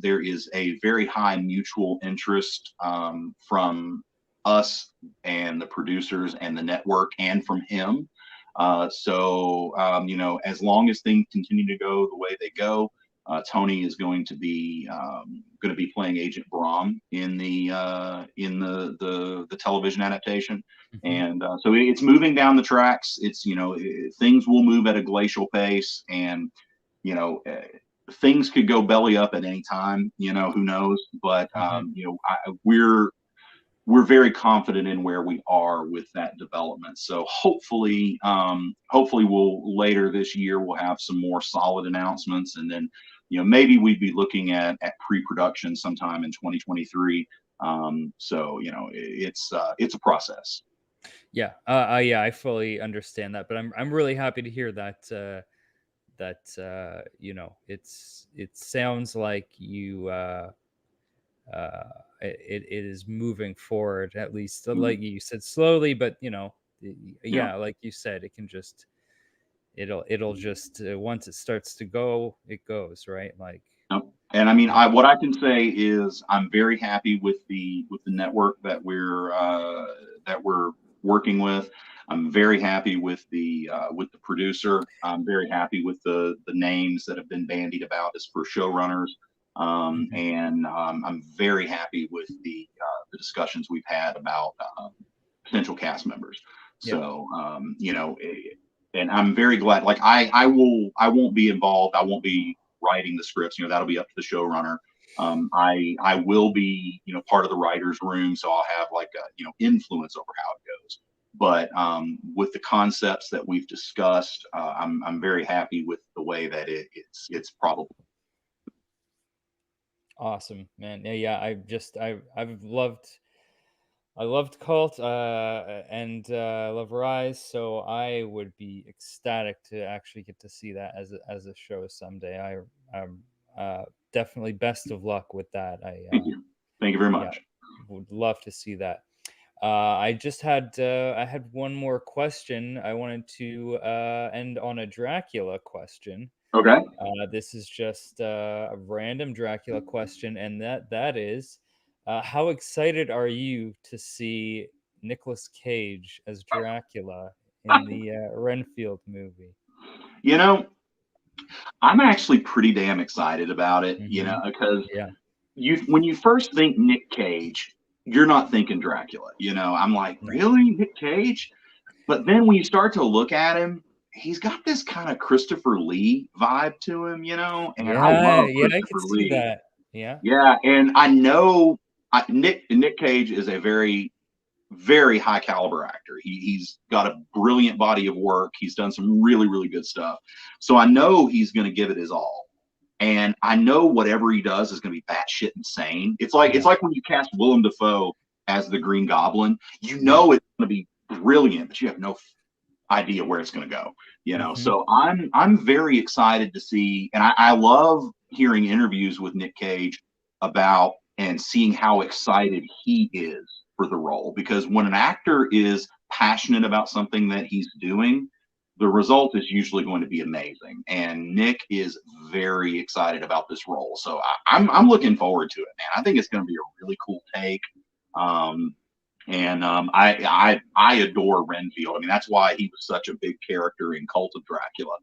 There is a very high mutual interest from us and the producers and the network and from him. As long as things continue to go the way they go, Tony is going to be playing Agent Brahm in the television adaptation, Mhm. and so it's moving down the tracks. Things will move at a glacial pace, and you know. Things could go belly up at any time, who knows? But Mhm. we're very confident in where we are with that development. So hopefully we'll later this year we'll have some more solid announcements, and then maybe we'd be looking at pre-production sometime in 2023. It's a process. Yeah. Yeah, I fully understand that, but I'm really happy to hear that it sounds like it is moving forward, at least Mhm. like you said, slowly, but Yeah. yeah, like you said, it can just it'll just once it starts to go, it goes, right? Like, Yep. And I mean, yeah. what I can say is I'm very happy with the network that we're working with. I'm very happy with the producer. I'm very happy with the names that have been bandied about as for showrunners. Mhm. And I'm very happy with the discussions we've had about potential cast members. Yeah. So and I'm very glad. Like I won't be involved. I won't be writing the scripts. That'll be up to the showrunner. I will be part of the writers' room, so I'll have like a influence over how it goes. But with the concepts that we've discussed, I'm very happy with the way that it's probably. Awesome, man. Yeah, yeah. I loved Cult, and I love Rise, so I would be ecstatic to actually get to see that as a show someday. I'm definitely best of luck with that. Thank you. Thank you very Yeah, much. would love to see that. I had one more question. I wanted to end on a Dracula question. Okay. This is just a random Dracula question, and that is, how excited are you to see Nicolas Cage as Dracula in the Renfield movie? You know, I'm actually pretty damn excited about it. Hmm. Because Yeah, you when you first think Nick Cage, you're not thinking Dracula. I'm like, no, really, Nick Cage? But then when you start to look at him, he's got this kind of Christopher Lee vibe to him, and I yeah, love yeah. I could Christopher see Lee. that. Yeah. Yeah, and I know Nick Cage is a very very high caliber actor. He's got a brilliant body of work. He's done some really really good stuff. So I know he's going to give it his all. And I know whatever he does is going to be batshit insane. It's Yeah. like when you cast Willem Dafoe as the Green Goblin, Yeah. it's going to be brilliant, but you have no idea where it's going to go. Hmm. So I'm very excited to see, and I love hearing interviews with Nick Cage about and seeing how excited he is for the role. Because when an actor is passionate about something that he's doing, the result is usually going to be amazing. And Nick is very excited about this role, so I'm looking forward to it, man. I think it's going to be a really cool take. Um, and I adore Renfield. I mean, that's why he was such a big character in Cult of Dracula.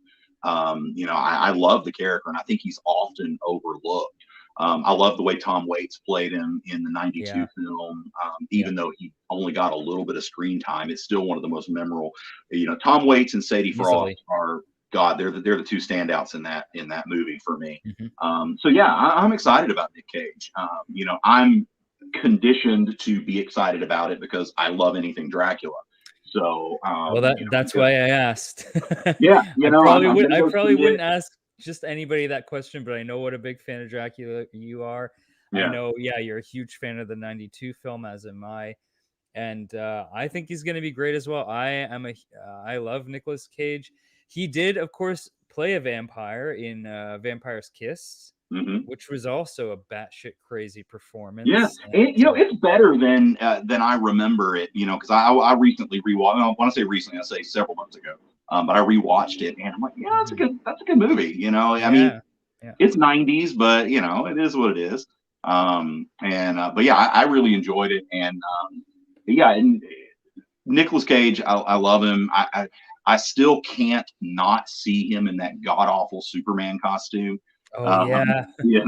I love the character, and I think he's often overlooked. I love the way Tom Waits played him in the '92 Yeah. film. Yeah. Even though he only got a little bit of screen time, it's still one of the most memorable. Tom Waits and Sadie Frost Easily. are God. They're the two standouts in that movie for me. Hmm. So yeah, I'm excited about Nick Cage. I'm conditioned to be excited about it because I love anything Dracula. So, Well, that's why I asked. yeah, I'm going to I go probably see wouldn't it. ask just anybody that question, but I know what a big fan of Dracula you are. I Yeah. know, yeah, you're a huge fan of the '92 film, as am I, and I think he's going to be great as well. I love Nicolas Cage. He did, of course, play a vampire in Vampire's Kiss. Hmm. which was also a batshit crazy Yeah, performance. and And it's better than I remember it. Because I recently rewatched. When I say recently, I say several months ago. But I rewatched it, and I'm like, yeah, mhm. that's a good movie. I mean, Yeah, yeah. it's '90s, but it is what it is. And but yeah, I really enjoyed it, and yeah, and Nicolas Cage, I love him. I still can't not see him in that god awful Superman costume. Oh yeah,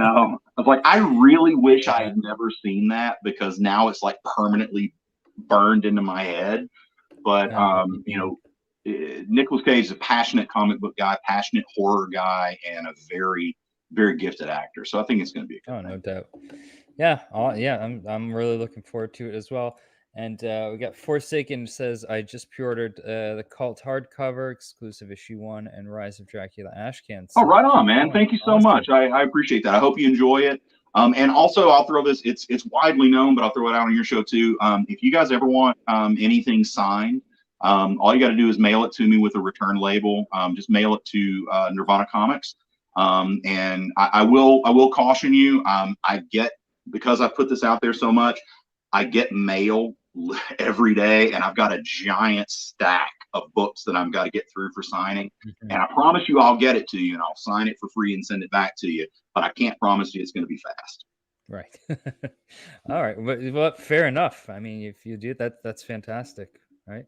I was like, I really wish I yeah. had never seen that because now it's like permanently burned into my head. But Oh man. Nicolas Cage is a passionate comic book guy, passionate horror guy, and a very, very gifted actor. So I think it's going to be a Oh, good no thing. doubt. Yeah, yeah, I'm really looking forward to it as well. And we got Forsaken says I just pre-ordered the Cult hardcover, exclusive issue 1, and Rise of Dracula Ashcan. Oh, So right on, keep man. going. Thank you so Awesome. much. I appreciate that. I hope you enjoy it. And also, I'll throw this. It's widely known, but I'll throw it out on your show too. If you guys ever want anything signed, all you got to do is mail it to me with a return label. Just mail it to Nirvana Comics. And I will caution you. I get because I put this out there so much. I get mail every day, and I've got a giant stack of books that I've got to get through for signing. Mhm. And I promise you, I'll get it to you, and I'll sign it for free and send it back to you. But I can't promise you it's going to be fast. Right. All right. Well, fair enough. I mean, if you do that, that's fantastic. Right.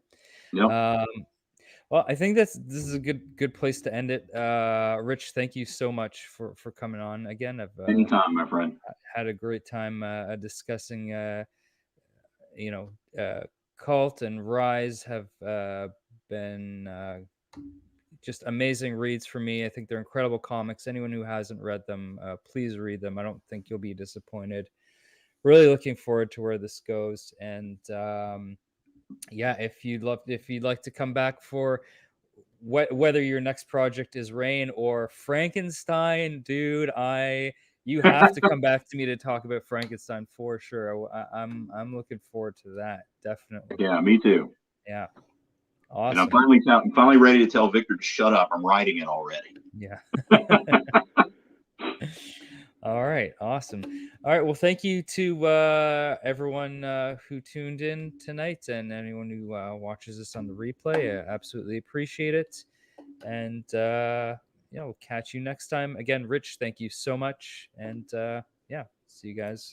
Yep. Um, well, I think this is a good place to end it. Rich, thank you so much for coming on again. I've Anytime, my friend. had a great time discussing you know, Cult and Rise have been just amazing reads for me. I think they're incredible comics. Anyone who hasn't read them, please read them. I don't think you'll be disappointed. Really looking forward to where this goes. And yeah, if you'd like to come back for whether your next project is Rain or Frankenstein, dude, you have to come back to me to talk about Frankenstein for sure. I'm looking forward to that, definitely. Yeah, me too. Yeah, And I'm awesome. finally ready to tell Victor to shut up. I'm writing it already. Yeah. All right, awesome. All right, well, thank you to everyone who tuned in tonight and anyone who watches this on the replay. I absolutely appreciate it. And yeah, we'll catch you next time. Again, Rich, thank you so much. And yeah, see you guys